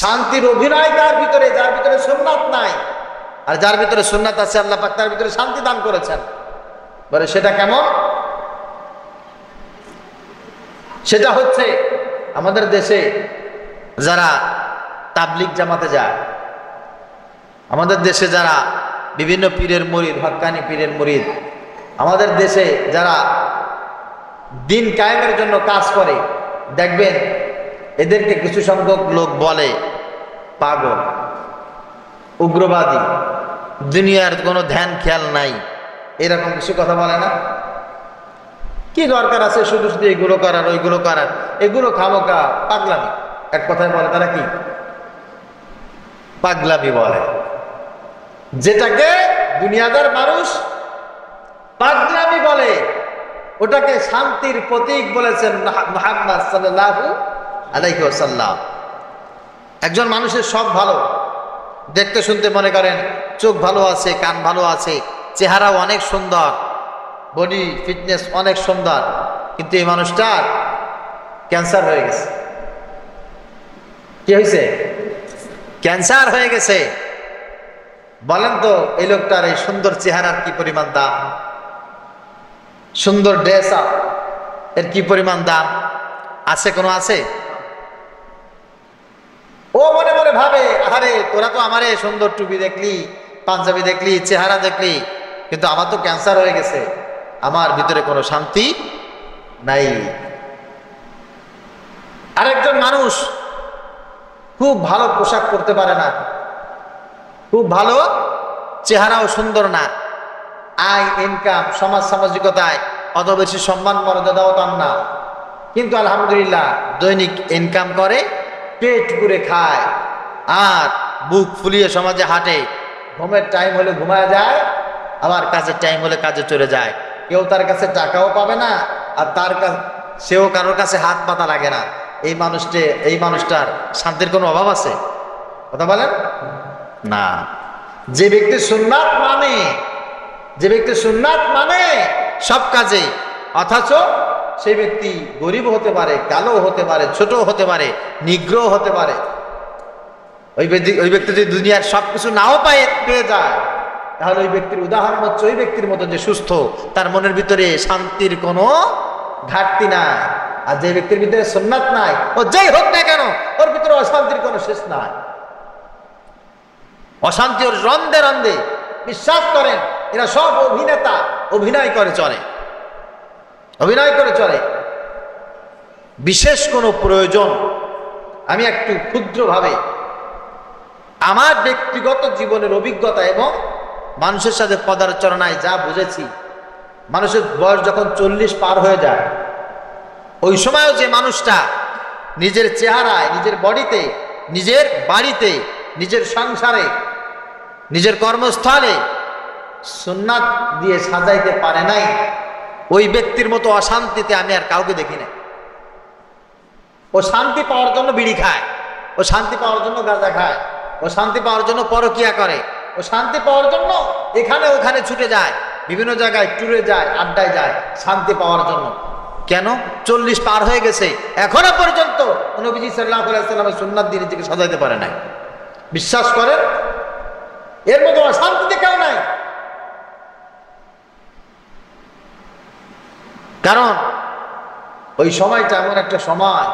শান্তির অভিনয় তার ভিতরে, যার ভিতরে সুন্নাত নাই। আর যার ভিতরে সুন্নাত আছে আল্লাহ পাক তার ভিতরে শান্তি দান করেছেন। বলে সেটা কেমন? সেটা হচ্ছে আমাদের দেশে যারা তাবলিগ জামাতে যায়, আমাদের দেশে যারা বিভিন্ন পীরের মুরিদ, হক্কানি পীরের মুরিদ, আমাদের দেশে যারা দিন কায়েমের জন্য কাজ করে, দেখবেন এদেরকে কিছু সংখ্যক লোক বলে পাগল, উগ্রবাদী, দুনিয়ার কোনো ধ্যান খেয়াল নাই, এরকম কিছু কথা বলে না? কি দরকার আছে শুধু শুধু এগুলো করার, ওইগুলো করার, এগুলো খামোকা পাগলামি। এক কথায় বলে তারা কি? পাগলামি বলে। যেটাকে দুনিয়াদার মানুষ পাগলামি বলে, ওটাকে শান্তির প্রতীক বলেছেন মুহাম্মদ সাল্লাল্লাহু আলাইহি ওয়াসাল্লাম। একজন মানুষের সব ভালো, দেখতে শুনতে মনে করেন চোখ ভালো আছে, কান ভালো আছে, চেহারাও অনেক সুন্দর, বডি ফিটনেস অনেক সুন্দর, কিন্তু এই মানুষটার ক্যান্সার হয়ে গেছে। কি হয়েছে? ক্যান্সার হয়ে গেছে। বলেন তো এই লোকটার এই সুন্দর চেহারার কি পরিমাণ দাম? সুন্দর ড্রেস আপ এর কি পরিমাণ দাম আছে? কোনো আছে? ও মনে মনে ভাবে, আরে তোরা তো আমারে সুন্দর টুপি দেখলি, পাঞ্জাবি দেখলি, চেহারা দেখলি, কিন্তু আমার তো ক্যান্সার হয়ে গেছে, আমার ভিতরে কোনো শান্তি নাই। আরেকজন মানুষ খুব ভালো পোশাক পরতে পারে না, খুব ভালো চেহারাও সুন্দর না, আয় ইনকাম সমাজ সামাজিকতায় অত বেশি সম্মান মর্যাদাও তার না, কিন্তু আলহামদুলিল্লাহ দৈনিক ইনকাম করে, পেট পুরে খায়, আর বুক ফুলিয়ে সমাজে হাঁটে। ঘুমের টাইম হলে ঘুমায় যায়, আবার কাজের টাইম হলে কাজে চলে যায়। কেউ তার কাছে টাকাও পাবে না, আর তার কাছে সেও কারোর কাছে হাত পাতা লাগে না। এই মানুষটার শান্তির কোনো অভাব আছে? কথা বলেন না। যে ব্যক্তি সুন্নাত মানে সব কাজে, অথচ সেই ব্যক্তি গরিব হতে পারে, কালো হতে পারে, ছোট হতে পারে, নিগ্রহ হতে পারে। ওই ব্যক্তি যদি দুনিয়ার সবকিছু নাও পেয়ে যায়, তাহলে ওই ব্যক্তির উদাহরণ হচ্ছে ওই ব্যক্তির মতো যে সুস্থ, তার মনের ভিতরে শান্তির কোনো ঘাটতি নাই। আর যে ব্যক্তির ভিতরে সুন্নাত নাই, ও যেই হোক না কেন, ওর ভিতরে অশান্তির কোনো শেষ নাই। অশান্তি ওর রন্ধে রন্ধে। বিশ্বাস করেন, এরা সব অভিনেতা, অভিনয় করে চলে। বিশেষ কোনো প্রয়োজন, আমি একটু ক্ষুদ্রভাবে আমার ব্যক্তিগত জীবনের অভিজ্ঞতা এবং মানুষের সাথে পদার্চনায় যা বুঝেছি, মানুষের বয়স যখন 40 পার হয়ে যায়, ওই সময়ও যে মানুষটা নিজের চেহারায়, নিজের বডিতে, নিজের বাড়িতে, নিজের সংসারে, নিজের কর্মস্থলে সুন্নাত দিয়ে সাজাইতে পারে নাই, ওই ব্যক্তির মতো অশান্তিতে আমি আর কাউকে দেখি না। ও শান্তি পাওয়ার জন্য বিড়ি খায়, ও শান্তি পাওয়ার জন্য গাঁজা খায়, ও শান্তি পাওয়ার জন্য পরকিয়া করে, ও শান্তি পাওয়ার জন্য এখানে ওখানে ছুটে যায়, বিভিন্ন জায়গায় ট্যুরে যায়, আড্ডায় যায়, শান্তি পাওয়ার জন্য। কেন? 40 পার হয়ে গেছে, এখনো পর্যন্ত নবীজি সাল্লাল্লাহু আলাইহি ওয়াসাল্লামের সুন্নাত দিয়ে নিজেকে সাজাইতে পারে নাই। বিশ্বাস করেন, এর মধ্যে অশান্তিতে কেউ নাই। কারণ ওই সময়টা এমন একটা সময়,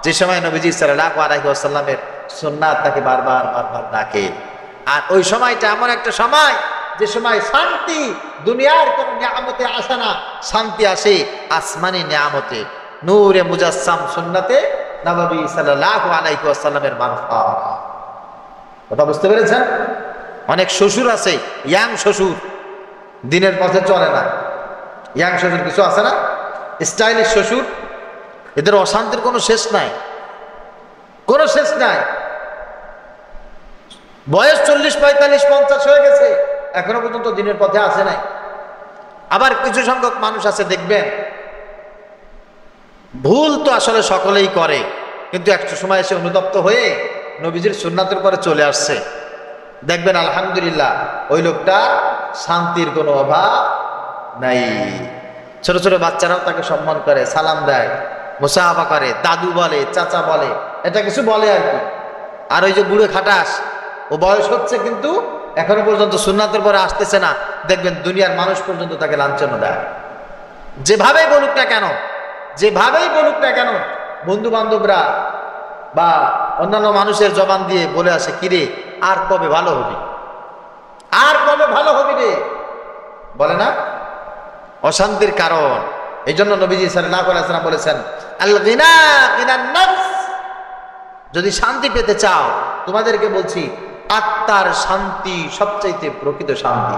যে সময় নবীজি সাল্লাল্লাহু আলাইহি ওয়াসাল্লামের সুন্নাত তাকে বারবার ডাকে। আর ওই সময়টা এমন একটা সময়, যে সময় শান্তি দুনিয়ার কোন নিয়ামতে আসে না, শান্তি আসে আসমানি নিয়ামতে, নূরে মুজাসসাম সুন্নাতে নবী সাল্লাল্লাহু আলাইহি ওয়াসাল্লামের মারফত। কথা বুঝতে পেরেছেন? অনেক শ্বশুর আছে, ইয়াং শ্বশুর, দিনের পথে চলে না। ইয়াং শ্বশুর কিছু আছে না, স্টাইলিশ শ্বশুর, এদের অশান্তির কোনো শেষ নাই, কোনো শেষ নাই। বয়স 40, 45, 50 হয়ে গেছে, এখনো পর্যন্ত দিনের পথে আসে নাই। আবার কিছু সংখ্যক মানুষ আছে, দেখবেন ভুল তো আসলে সকলেই করে, কিন্তু একটা সময় এসে অনুতপ্ত হয়ে নবীজির সুন্নাতের পরে চলে আসছে। দেখবেন আলহামদুলিল্লাহ ওই লোকটা শান্তির কোনো অভাব নাই। ছোট ছোট বাচ্চারাও তাকে সম্মান করে, সালাম দেয়, মুসাহাবা করে, দাদু বলে, চাচা বলে, এটা কিছু বলে আর কি। আর ওই যে বুড়ো খাটাস, ও বয়স হচ্ছে কিন্তু এখনো পর্যন্ত সুন্নাতের পরে আসতেছে না, দেখবেন দুনিয়ার মানুষ পর্যন্ত তাকে লাঞ্ছনা দেয়। যেভাবেই বলুক না কেন, বন্ধু বান্ধবরা বা অন্যান্য মানুষের জবান দিয়ে বলে আসে, কিরে আর কবে ভালো হবি রে, বলে না? অশান্তির কারণ। এই জন্য নবীজি সাল্লাল্লাহু আলাইহি ওয়াসাল্লাম বলেছেন, আল গিনা গিনান নাফস, যদি শান্তি পেতে চাও, তোমাদেরকে বলছি, আত্মার শান্তি সবচাইতে প্রকৃত শান্তি।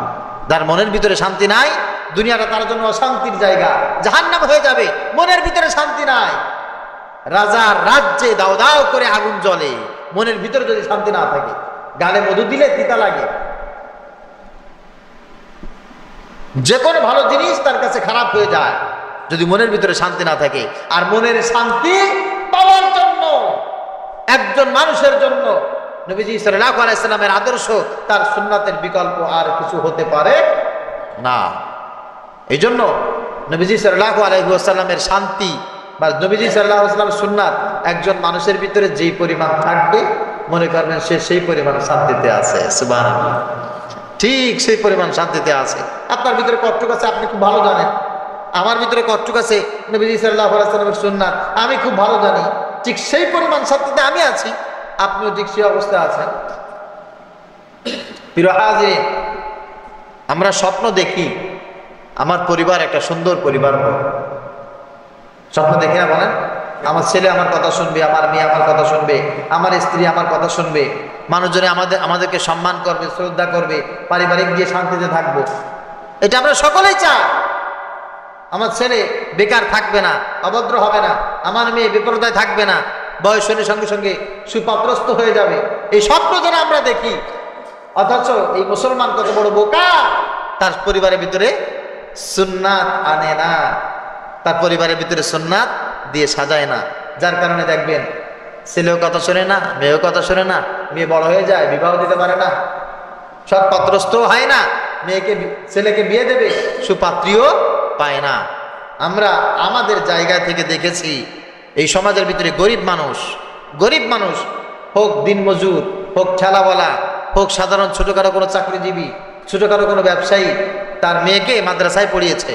যার মনের ভিতরে শান্তি নাই, দুনিয়াটা তার জন্য অশান্তির জায়গা, জাহান্নাম হয়ে যাবে। মনের ভিতরে শান্তি নাই, রাজার রাজ্যে দাও দাও করে আগুন জ্বলে, মনের ভিতরে যদি শান্তি না থাকে, গালে মধু দিলে তিতা লাগে। যে কোনো ভালো জিনিস তার কাছে খারাপ হয়ে যায় যদি মনের ভিতরে শান্তি না থাকে। আর মনের শান্তি পাওয়ার জন্য একজন মানুষের জন্য নবীজি সাল্লাল্লাহু আলাইহি ওয়াসাল্লামের আদর্শ, তার সুন্নাতের বিকল্প আর কিছু হতে পারে না। এই জন্য নবীজি সাল্লাল্লাহু আলাইহি ওয়াসাল্লামের শান্তি বা নবীজি সাল্লাল্লাহু আলাইহি ওয়াসাল্লামের সুন্নাত একজন মানুষের ভিতরে যেই পরিমাণ থাকবে, মনে করবেন সে সেই পরিমাণ শান্তিতে আছে। সুবহানাল্লাহ, ঠিক সেই পরিমাণ শান্তিতে আছে। আপনার ভিতরে কতটুকু আছে আপনি খুব ভালো জানেন, আমার ভিতরে কতটুকু আছে নবীজি সাল্লাল্লাহু আলাইহি ওয়াসাল্লামের সুন্নাত আমি খুব ভালো জানি। ঠিক সেই পরিমাণ শান্তিতে আমি আছি, আপনিও ঠিক সেই অবস্থায় আছেন। প্রিয় হাজিরিন, আমরা স্বপ্ন দেখি আমার পরিবার একটা সুন্দর পরিবার হবে। স্বপ্ন দেখি না বলেন? আমার ছেলে আমার কথা শুনবে, আমার মেয়ে আমার কথা শুনবে, আমার স্ত্রী আমার কথা শুনবে, মানুষজনে আমাদেরকে সম্মান করবে, শ্রদ্ধা করবে, পারিবারিক দিয়ে শান্তিতে থাকবো। এটা আমরা সকলেই চাই। আমার ছেলে বেকার থাকবে না, অভদ্র হবে না, আমার মেয়ে বিপর্যয় থাকবে না, বয়স হলে সঙ্গে সঙ্গে সুপাত্রস্ত হয়ে যাবে, এই স্বপ্ন যেন আমরা দেখি। অথচ এই মুসলমান কত বড় বোকা, তার পরিবারের ভিতরে সুন্নাত আনে না, তার পরিবারের ভিতরে সুন্নাত দিয়ে সাজায় না। যার কারণে দেখবেন ছেলেও কথা শোনে না, মেয়েও কথা শোনে না, মেয়ে বড় হয়ে যায়, বিবাহ দিতে পারে না, সব পাত্রস্থ হয় না, ছেলেকে বিয়ে দেবে, সুপাত্রীও পায় না। আমরা আমাদের জায়গা থেকে দেখেছি এই সমাজের ভিতরে গরিব মানুষ হোক দিনমজুর, হোক ঠেলাওয়ালা, হোক সাধারণ ছোটখাটো কোনো চাকরিজীবী, ছোটখাটো কোনো ব্যবসায়ী, তার মেয়েকে মাদ্রাসায় পড়িয়েছে।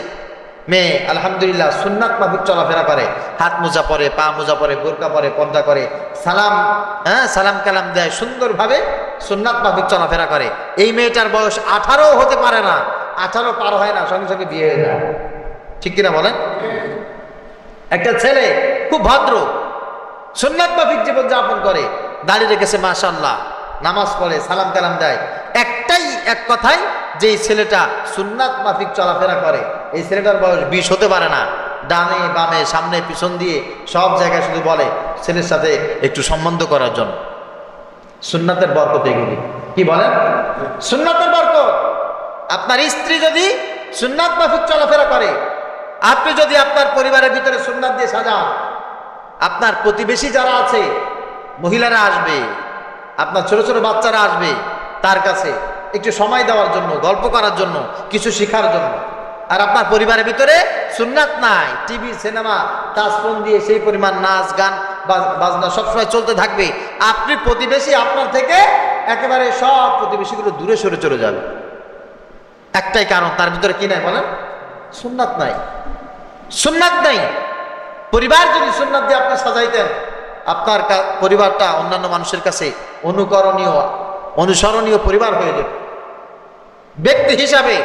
মেয়ে আলহামদুলিল্লাহ সুন্নাত মাফিক চলাফেরা করে, হাত মোজা পরে, পা মোজা পরে, বোরকা পরে, পর্দা করে, সালাম কালাম দেয়, সুন্দরভাবে সুন্নাত মাফিক চলাফেরা করে। এই মেয়েটার বয়স 18 হতে পারে না, 18 পার হয় না, সঙ্গে সঙ্গে বিয়ে হয়ে যায়। ঠিক কিনা বলেন? একটা ছেলে খুব ভদ্র, সুন্নাত মাফিক জীবন যাপন করে, দাড়ি রেখেছে মাশাআল্লাহ, নামাজ পড়ে, সালাম কালাম দেয়, এক কথায় যে ছেলেটা সুন্নাত মাফিক চলাফেরা করে, এই ছেলেটার বয়স 20 হতে পারে না, ডানে বামে সামনে পিছন দিয়ে সব জায়গায় শুধু বলে ছেলের সাথে একটু সম্বন্ধ করার জন্য। সুন্নাতের বরকত এগুলি, কি বলেন? সুন্নাতের বরকত। আপনার স্ত্রী যদি সুন্নাত মাফিক চলাফেরা করে, আপনি যদি আপনার পরিবারের ভিতরে সুন্নাত দিয়ে সাজান, আপনার প্রতিবেশী যারা আছে, মহিলারা আসবে, আপনার ছোট ছোট বাচ্চারা আসবে তার কাছে একটু সময় দেওয়ার জন্য, গল্প করার জন্য, কিছু শেখার জন্য। আর আপনার পরিবারের ভিতরে সুন্নাত নাই, টিভি সিনেমা টাচফোন দিয়ে সেই পরিমাণ নাচ গান বাজনা সবসময় চলতে থাকবে, আপনি প্রতিবেশী আপনার থেকে একেবারে সব প্রতিবেশীগুলো দূরে সরে চলে যাবে। একটাই কারণ, তার ভিতরে কি নাই বলেন? সুন্নাত নাই। সুন্নাত নাই। পরিবার যদি সুন্নাত দিয়ে আপনি সাজাইতেন, আপনার পরিবারটা অন্যান্য মানুষের কাছে অনুসরণীয় পরিবার হয়ে যেত। ব্যক্তি হিসাবে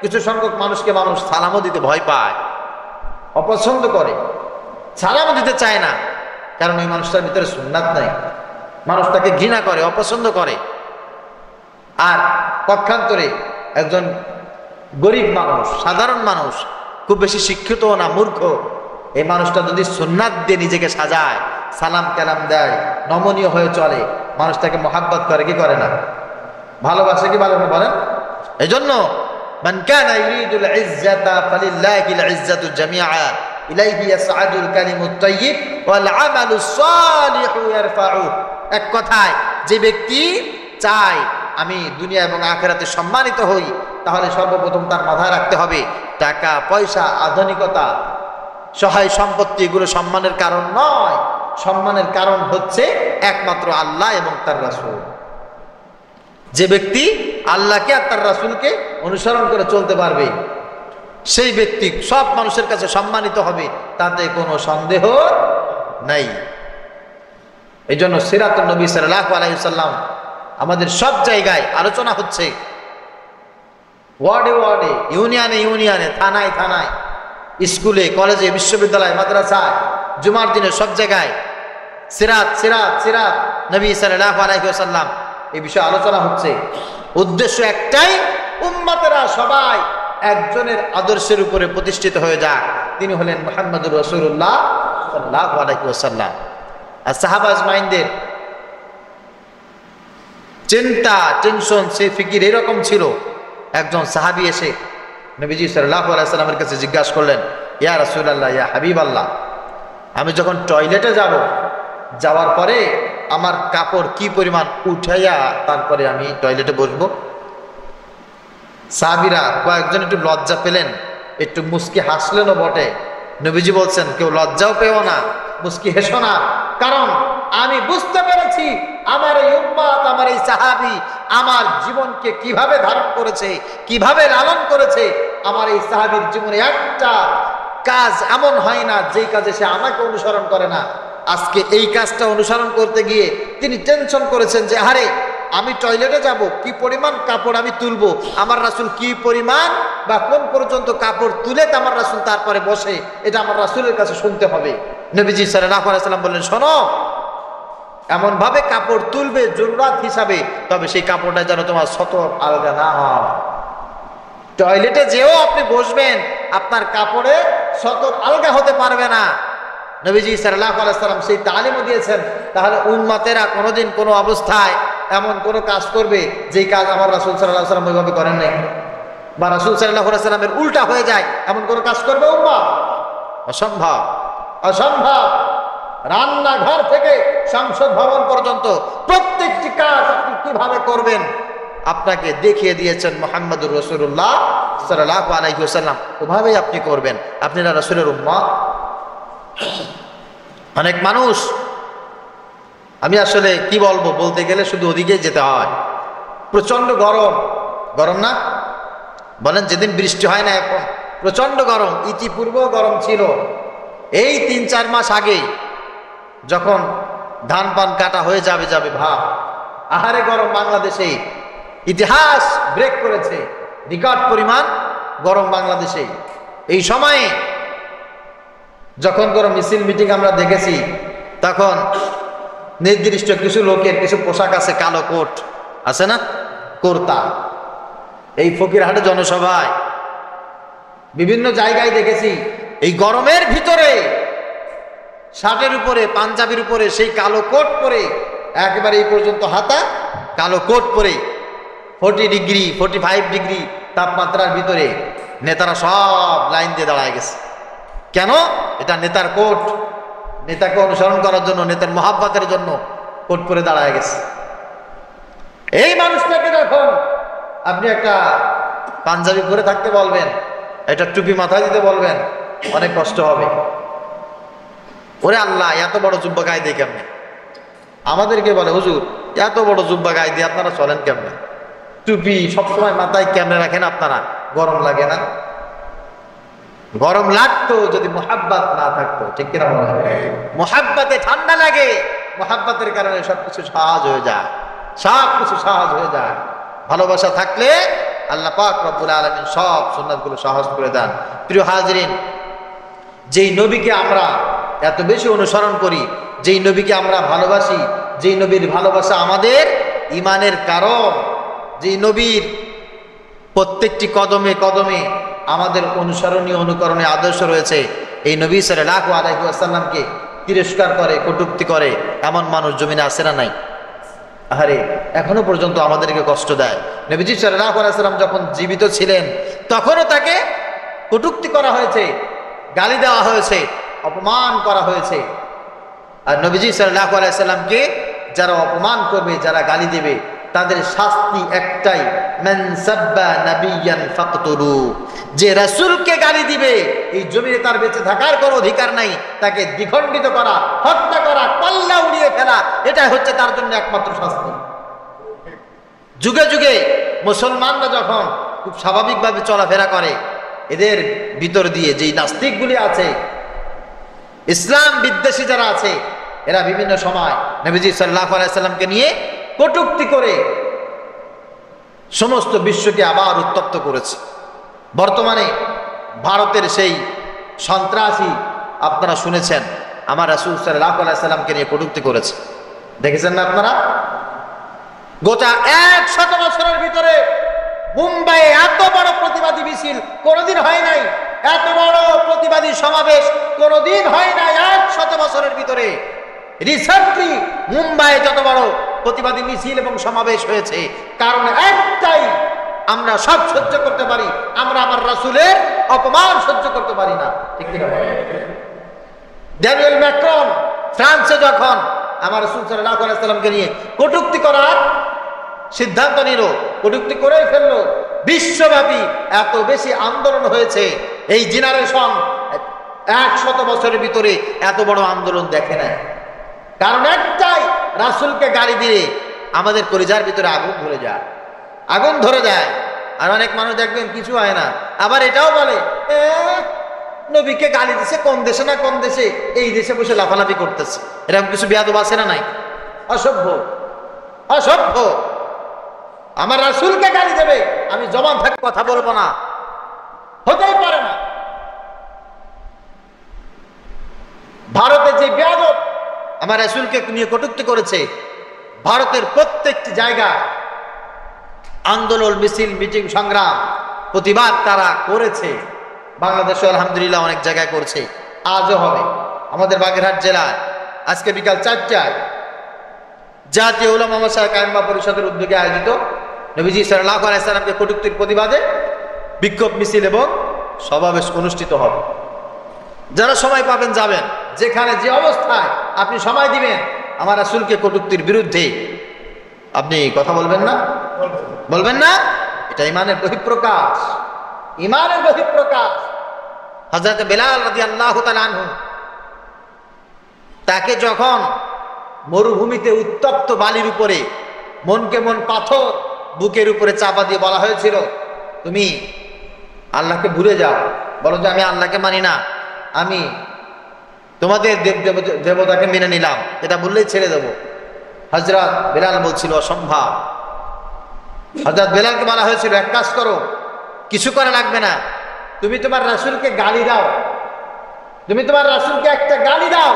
কিছু সংখ্যক মানুষকে মানুষ সালামও দিতে ভয় পায়, অপছন্দ করে, সালামও দিতে চায় না, কারণ ওই মানুষটার ভিতরে সুন্নাত নাই। মানুষ তাকে ঘৃণা করে, অপছন্দ করে। আর পক্ষান্তরে একজন গরিব মানুষ, সাধারণ মানুষ, খুব বেশি শিক্ষিত না, মূর্খ, এই মানুষটা যদি সুন্নাত দিয়ে নিজেকে সাজায়, সালাম কালাম দেয়, নমনীয় হয়ে চলে, মানুষ তাকে মহাব্বত করে কি করে না? ভালোবাসে কি ভালো বলেন? এই জন্য মান কানা ইউরিদুল ইজ্জাতা ফালিল্লাহিল ইজ্জাতু জামিআ ইলাইহি ইয়াসআদুল কালিমুত তাইয়্যিব ওয়াল আমালুস সালিহু ইয়ারফাউ। এক কথায়, যে ব্যক্তি চায় আমি দুনিয়া এবং আখিরাতে সম্মানিত হই, তাহলে সর্বপ্রথম তার মাথায় রাখতে হবে টাকা পয়সা, আধুনিকতা, সহায় সম্পত্তি এগুলো সম্মানের কারণ নয়। সম্মানের কারণ হচ্ছে একমাত্র আল্লাহ এবং তার রাসূল। যে ব্যক্তি আল্লাহকে আর তার রাসূলকে অনুসরণ করে চলতে পারবে, সেই ব্যক্তি সব মানুষের কাছে সম্মানিত হবে, তাতে কোনো সন্দেহ নাই। এই জন্য সিরাতুন নবী সাল্লাল্লাহু আলাইহি ওয়াসাল্লাম আমাদের সব জায়গায় আলোচনা হচ্ছে, ওয়ার্ডে ওয়ার্ডে, ইউনিয়নে ইউনিয়নে, থানায় থানায়, স্কুলে কলেজে বিশ্ববিদ্যালয় মাদ্রাসায়, জুমার দিনে সব জায়গায় সিরাত সিরাত সিরাত নবী সাল্লাল্লাহু আলাইহি ওয়াসাল্লাম এই বিষয়ে আলোচনা হচ্ছে। উদ্দেশ্য একটাই, উম্মতেরা সবাই একজনের আদর্শের উপরে প্রতিষ্ঠিত হয়ে যাক, তিনি হলেন মুহাম্মদুর রাসূলুল্লাহ সাল্লাল্লাহু আলাইহি ওয়াসাল্লাম। আর সাহাবা আজমাইনদের চিন্তা, টেনশন, সে ফিকির এরকম ছিল। একজন সাহাবী এসে নবীজি সাল্লাল্লাহু আলাইহি ওয়াসাল্লামের কাছে জিজ্ঞাসা করলেন, ইয়া রাসূলুল্লাহ, ইয়া হাবিবাল্লাহ, আমি যখন টয়লেটে যাব, যাওয়ার পরে আমার কাপড় কি পরিমাণ উঠাইয়া তারপরে আমি টয়লেটে বসবো? সাহাবীরা কয়েকজন একটু লজ্জা পেলেন, একটু মুস্কি হাসলেনও বটে। নবীজি বলছেন, কেউ লজ্জাও পেও না, মুস্কি হেসো না, কারণ আমি বুঝতে পেরেছি আমার এই উম্মত, আমার এই সাহাবী আমার জীবনকে কিভাবে ধারণ করেছে, কিভাবে লালন করেছে। আমার এই সাহাবীর জীবনে একটা কাজ এমন হয় না যেই কাজে সে আমাকে অনুসরণ করে না। আজকে এই কাজটা অনুসরণ করতে গিয়ে তিনি টেনশন করেছেন যে আরে আমি টয়লেটে যাব, কি পরিমাণ কাপড় আমি তুলবো, আমার রাসূল কি পরিমাণ বা কোন পর্যন্ত কাপড় তুলে আমার রাসূল তারপরে বসে, এটা আমার রাসূলের কাছে শুনতে হবে। নবীজি সাল্লাল্লাহু আলাইহি ওয়াসাল্লাম বললেন, শোনো, এমন ভাবে কাপড় তুলবে জরুরত হিসাবে, তবে সেই কাপড়টা যেন তোমার সতর আলগা না হয়। টয়লেটে যেও আপনি বসবেন, আপনার কাপড়ে সতর আলগা হতে পারবে না। নবীজি সাল্লাল্লাহু আলাইহি সাল্লাম সেই তালিমও দিয়েছেন। তাহলে উম্মতেরা কোনোদিন কোনো অবস্থায় এমন কোনো কাজ করবে যেই কাজ আমার রাসূল সাল্লাল্লাহু আলাইহি সাল্লাম ওইভাবে করেন নাই, বা রাসূল সাল্লাল্লাহু আলাইহি সাল্লামের উল্টা হয়ে যায় এমন কোনো কাজ করবে উম্মত? অসম্ভব, অসম্ভব। রান্নাঘর থেকে সংসদ ভবন পর্যন্ত প্রত্যেকটি কাজ আপনি কিভাবে করবেন আপনাকে দেখিয়ে দিয়েছেন মুহাম্মদুর রাসূলুল্লাহ সাল্লাল্লাহু আলাইহি ওয়াসাল্লাম। ওভাবেই আপনি করবেন, আপনারা রাসূলের উম্মত। অনেক মানুষ, আমি আসলে কি বলবো, বলতে গেলে শুধু ওদিকে যেতে হয়। প্রচন্ড গরম, গরম না বলেন? যেদিন বৃষ্টি হয় না এখন প্রচন্ড গরম, ইতিপূর্বেও গরম ছিল। এই ৩-৪ মাস আগে যখন ধান পান কাটা হয়ে যাবে ভাব, আহারে গরম। বাংলাদেশে ইতিহাস ব্রেক করেছে, রেকর্ড পরিমাণ গরম বাংলাদেশে। এই সময়ে যখন কোনো মিছিল মিটিং আমরা দেখেছি, তখন নির্দিষ্ট কিছু লোকের কিছু পোশাক আছে, কালো কোট আছে না, কুর্তা। এই ফকিরহাটে জনসভায় বিভিন্ন জায়গায় দেখেছি এই গরমের ভিতরে শার্টের উপরে পাঞ্জাবির উপরে সেই কালো কোট পরে, একেবারে এই পর্যন্ত হাতা, কালো কোট পরে 40 ডিগ্রি 45 ডিগ্রি তাপমাত্রার ভিতরে নেতারা সব লাইন দিয়ে দাঁড়ায় গেছে। কেন? এটা নেতার কোট, নেতাকে অনুসরণ করার জন্য, নেতার মহাব্বতের জন্য কোট পরে দাঁড়ায় গেছে। এই মানুষটাকে যখন আপনি একটা পাঞ্জাবি পরে থাকতে বলবেন, একটা টুপি মাথায় দিতে বলবেন, অনেক কষ্ট হবে। ওরে আল্লাহ, এত বড় জুব্বা গায়ে দিয়ে কেমনে? আমাদেরকে বলে, হুজুর এত বড় জুব্বা গায়ে দিয়ে আপনারা চলেন কেমনে? টুপি সবসময় মাথায় কেমনে রাখেন আপনারা? গরম লাগে না? গরম লাগতো যদি মোহাব্বত না থাকতো, ঠিক কিনা বলেন? মোহাব্বতে ঠান্ডা লাগে, মোহাব্বতের কারণে সবকিছু সহজ হয়ে যায়, সবকিছু সহজ হয়ে যায়। ভালোবাসা থাকলে আল্লাহ পাক রব্বুল আলামিন সব সুন্নাতগুলো সহজ করে দেন। প্রিয় হাজিরিন, যেই নবীকে আমরা এত বেশি অনুসরণ করি, যেই নবীকে আমরা ভালোবাসি, যেই নবীর ভালোবাসা আমাদের ঈমানের কারণ, যেই নবীর প্রত্যেকটি কদমে কদমে আমাদের অনুসরণীয় অনুকরণীয় আদর্শ রয়েছে, এই নবী সাল্লাল্লাহু আলাইহি ওয়াসাল্লামকে তিরস্কার করে, কটূক্তি করে এমন মানুষ জমিনে আছে না নাই? আরে এখনো পর্যন্ত আমাদেরকে কষ্ট দেয়। নবীজি সাল্লাল্লাহু আলাইহি ওয়াসাল্লাম যখন জীবিত ছিলেন তখনও তাকে কটূক্তি করা হয়েছে, গালি দেওয়া হয়েছে, অপমান করা হয়েছে। আর নবীজি সাল্লাল্লাহু আলাইহি ওয়াসাল্লামকে যারা অপমান করবে, যারা গালি দেবে, তাদের শাস্তি একটাই, মান সাব্বা নাবিয়ান ফাকতুলু। যে রাসূলকে গালি দিবে এই জমিনে তার বেঁচে থাকার কোনো অধিকার নাই, তাকে দ্বিখণ্ডিত করা, হত্যা করা, কল্লা উড়িয়ে ফেলা, এটাই হচ্ছে তার জন্য একমাত্র শাস্তি। যুগে যুগে মুসলমানরা যখন খুব স্বাভাবিকভাবে চলাফেরা করে, এদের ভিতর দিয়ে যেই নাস্তিকগুলি আছে, ইসলাম বিদ্বেষী যারা আছে, এরা বিভিন্ন সময় নবীজি সাল্লাল্লাহু আলাইহি সাল্লামকে নিয়ে কটূক্তি করে সমস্ত বিশ্বকে আবার উত্তপ্ত করেছে। বর্তমানে ভারতের সেই সন্ত্রাসী আপনারা শুনেছেন, আমার রাসূল সাল্লাল্লাহু আলাইহি সাল্লামকে নিয়ে কটূক্তি করেছে, দেখেছেন না আপনারা? গোটা 100 বছরের ভিতরে মুম্বাইয়ে এত বড় প্রতিবাদী মিছিল কোনোদিন হয় নাই, এত বড় প্রতিবাদী সমাবেশ কোনোদিন হয় নাই 100 বছরের ভিতরে। রিসেন্টলি মুম্বাইয়ে যত বড় প্রতিবাদী মিছিল এবং সমাবেশ হয়েছে, কারণ একটাই, আমরা সব সহ্য করতে পারি, আমরা আমার রাসূলের অপমান সহ্য করতে পারি না, ঠিক কি না? ড্যানিয়েল ম্যাক্রন ফ্রান্সে যখন আমার রাসূল সাল্লাল্লাহু আলাইহি সাল্লামকে নিয়ে কটূক্তি করার সিদ্ধান্ত নিল, কটূক্তি করেই ফেললো, বিশ্বব্যাপী এত বেশি আন্দোলন হয়েছে, এই জেনারেশন 100 বছরের ভিতরে এত বড় আন্দোলন দেখে নাই। কারণ একটাই, রাসূলকে গালি দিলে আমাদের কলিজার ভিতরে আগুন ধরে যায়, আগুন ধরে যায়। আর অনেক মানুষ দেখবেন কিছু হয় না, আবার এটাও বলে নবীকে গালি দিছে কোন দেশে না কোন দেশে, এই দেশে বসে লাফালাফি করতেছে। এরকম কিছু বেয়াদব আছে না নাই? অসভ্য, অসভ্য। আমার রাসূলকে গালি দেবে, আমি জবান থেকে কথা বলবো না, হতেই পারে না। ভারতে যে বেয়াদব আমার রাসূলকে নিয়ে কটূক্তি করেছে, ভারতের প্রত্যেকটি জায়গা আন্দোলন, মিছিল, মিটিং, সংগ্রাম, প্রতিবাদ তারা করেছে। বাংলাদেশে আলহামদুলিল্লাহ অনেক জায়গায় করছে, আজও হবে। আমাদের বাগেরহাট জেলায় আজকে বিকাল 4টায় জাতীয় উলামা মাসায়েখ আইম্মা পরিষদের উদ্যোগে আয়োজিত নবীজি সাল্লাল্লাহু আলাইহি সাল্লামকে কটূক্তির প্রতিবাদে বিক্ষোভ মিছিল এবং সমাবেশ অনুষ্ঠিত হবে। যারা সময় পাবেন যাবেন, যেখানে যে অবস্থায় আপনি সময় দিবেন আমার রাসূলকে কটূক্তির বিরুদ্ধে আপনি কথা বলবেন না? বলবেন না? এটা ঈমানের বহিঃপ্রকাশ, ঈমানের বহিঃপ্রকাশ। হযরত বেলাল রাদিয়াল্লাহু তাআলা আনহু তাকে যখন মরুভূমিতে উত্তপ্ত বালির উপরে মনকে মন পাথর বুকের উপরে চাপা দিয়ে বলা হয়েছিল, তুমি আল্লাহকে ভুলে যাও, বলো যে আমি আল্লাহকে মানি না, আমি তোমাদের দেবতাকে মেনে নিলাম, এটা বললেই ছেড়ে দেব। হযরত বেলাল বলছিল অসম্ভব। হযরত বেলালকে বলা হয়েছিল এক কাজ করো, কিছু করা লাগবে না, তুমি তোমার রাসূলকে গালি দাও, তুমি তোমার রাসূলকে একটা গালি দাও,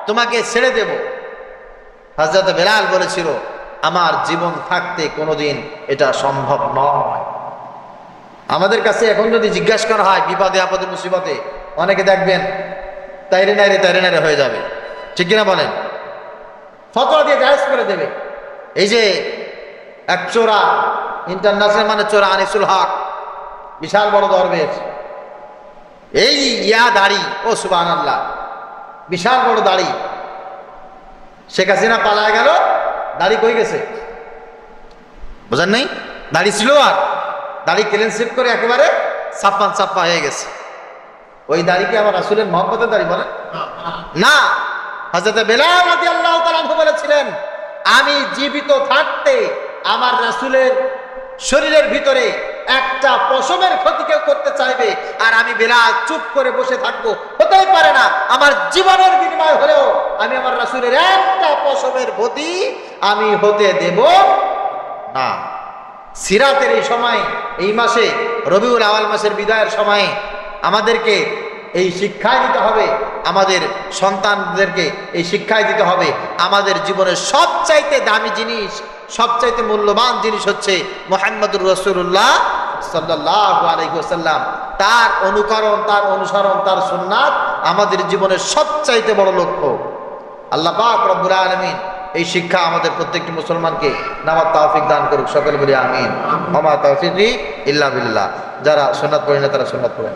তোমাকে ছেড়ে দেব। হযরত বেলাল বলেছিল আমার জীবন থাকতে কোনোদিন এটা সম্ভব নয়। আমাদের কাছে এখন যদি জিজ্ঞাসা করা হয় বিপদে আপদে মুসিবতে, অনেকে দেখবেন তাইরে নাইরে হয়ে যাবে, ঠিক কিনা বলেন? ফতোয়া দিয়ে জায়েজ করে দেবে। এই যে এক চোরা, ইন্টারন্যাশনাল মানে চোরা আনিসুল হক, বিশাল বড় দরবেশ, এই দাড়ি, ও সুবহানাল্লাহ, বিশাল বড় দাড়ি। শেখ হাসিনা পালায় গেল, দাড়ি কই গেছে বোঝেন নাই? দাড়ি ছিল, আর দাড়ি ক্লিন শেভ করে একেবারে ছাপ্পা হয়ে গেছে। ওই দাড়িকে আমার রাসূলের মহব্বতের দাড়ি বলে না। হযরত বেলাল রাদিয়াল্লাহু তাআলা বলেছিলেন আমি জীবিত থাকতে আমার রাসূলের শরীরের ভিতরে একটা পশমের ক্ষতি কেউ করতে চাইবে, আর আমি বেলাল চুপ করে বসে থাকবো, হতেই পারে না। আমার জীবনের বিনিময় হলেও আমি আমার রাসূলের একটা পশমের ক্ষতি আমি হতে দেব না। সিরাতের এই সময়, এই মাসে রবিউল আউয়াল মাসের বিদায়ের সময়ে আমাদেরকে এই শিক্ষায় দিতে হবে, আমাদের সন্তানদেরকে এই শিক্ষায় দিতে হবে আমাদের জীবনের সবচাইতে দামি জিনিস, সবচাইতে মূল্যবান জিনিস হচ্ছে মুহাম্মদুর রাসূলুল্লাহ সাল্লাল্লাহু আলাইহি ওয়াসাল্লাম। তার অনুকরণ, তার অনুসরণ, তার সুন্নাত আমাদের জীবনের সবচাইতে বড় লক্ষ্য। আল্লাহ পাক রব্বুল আলামিন এই শিক্ষা আমাদের প্রত্যেকটি মুসলমানকে নেওয়ার তৌফিক দান করুক, সকলে বলি আমিন। ওয়া মা তাওফিকি ইল্লা বিল্লাহ। যারা সুন্নাত পড়েন না তারা সুন্নাত পড়েন।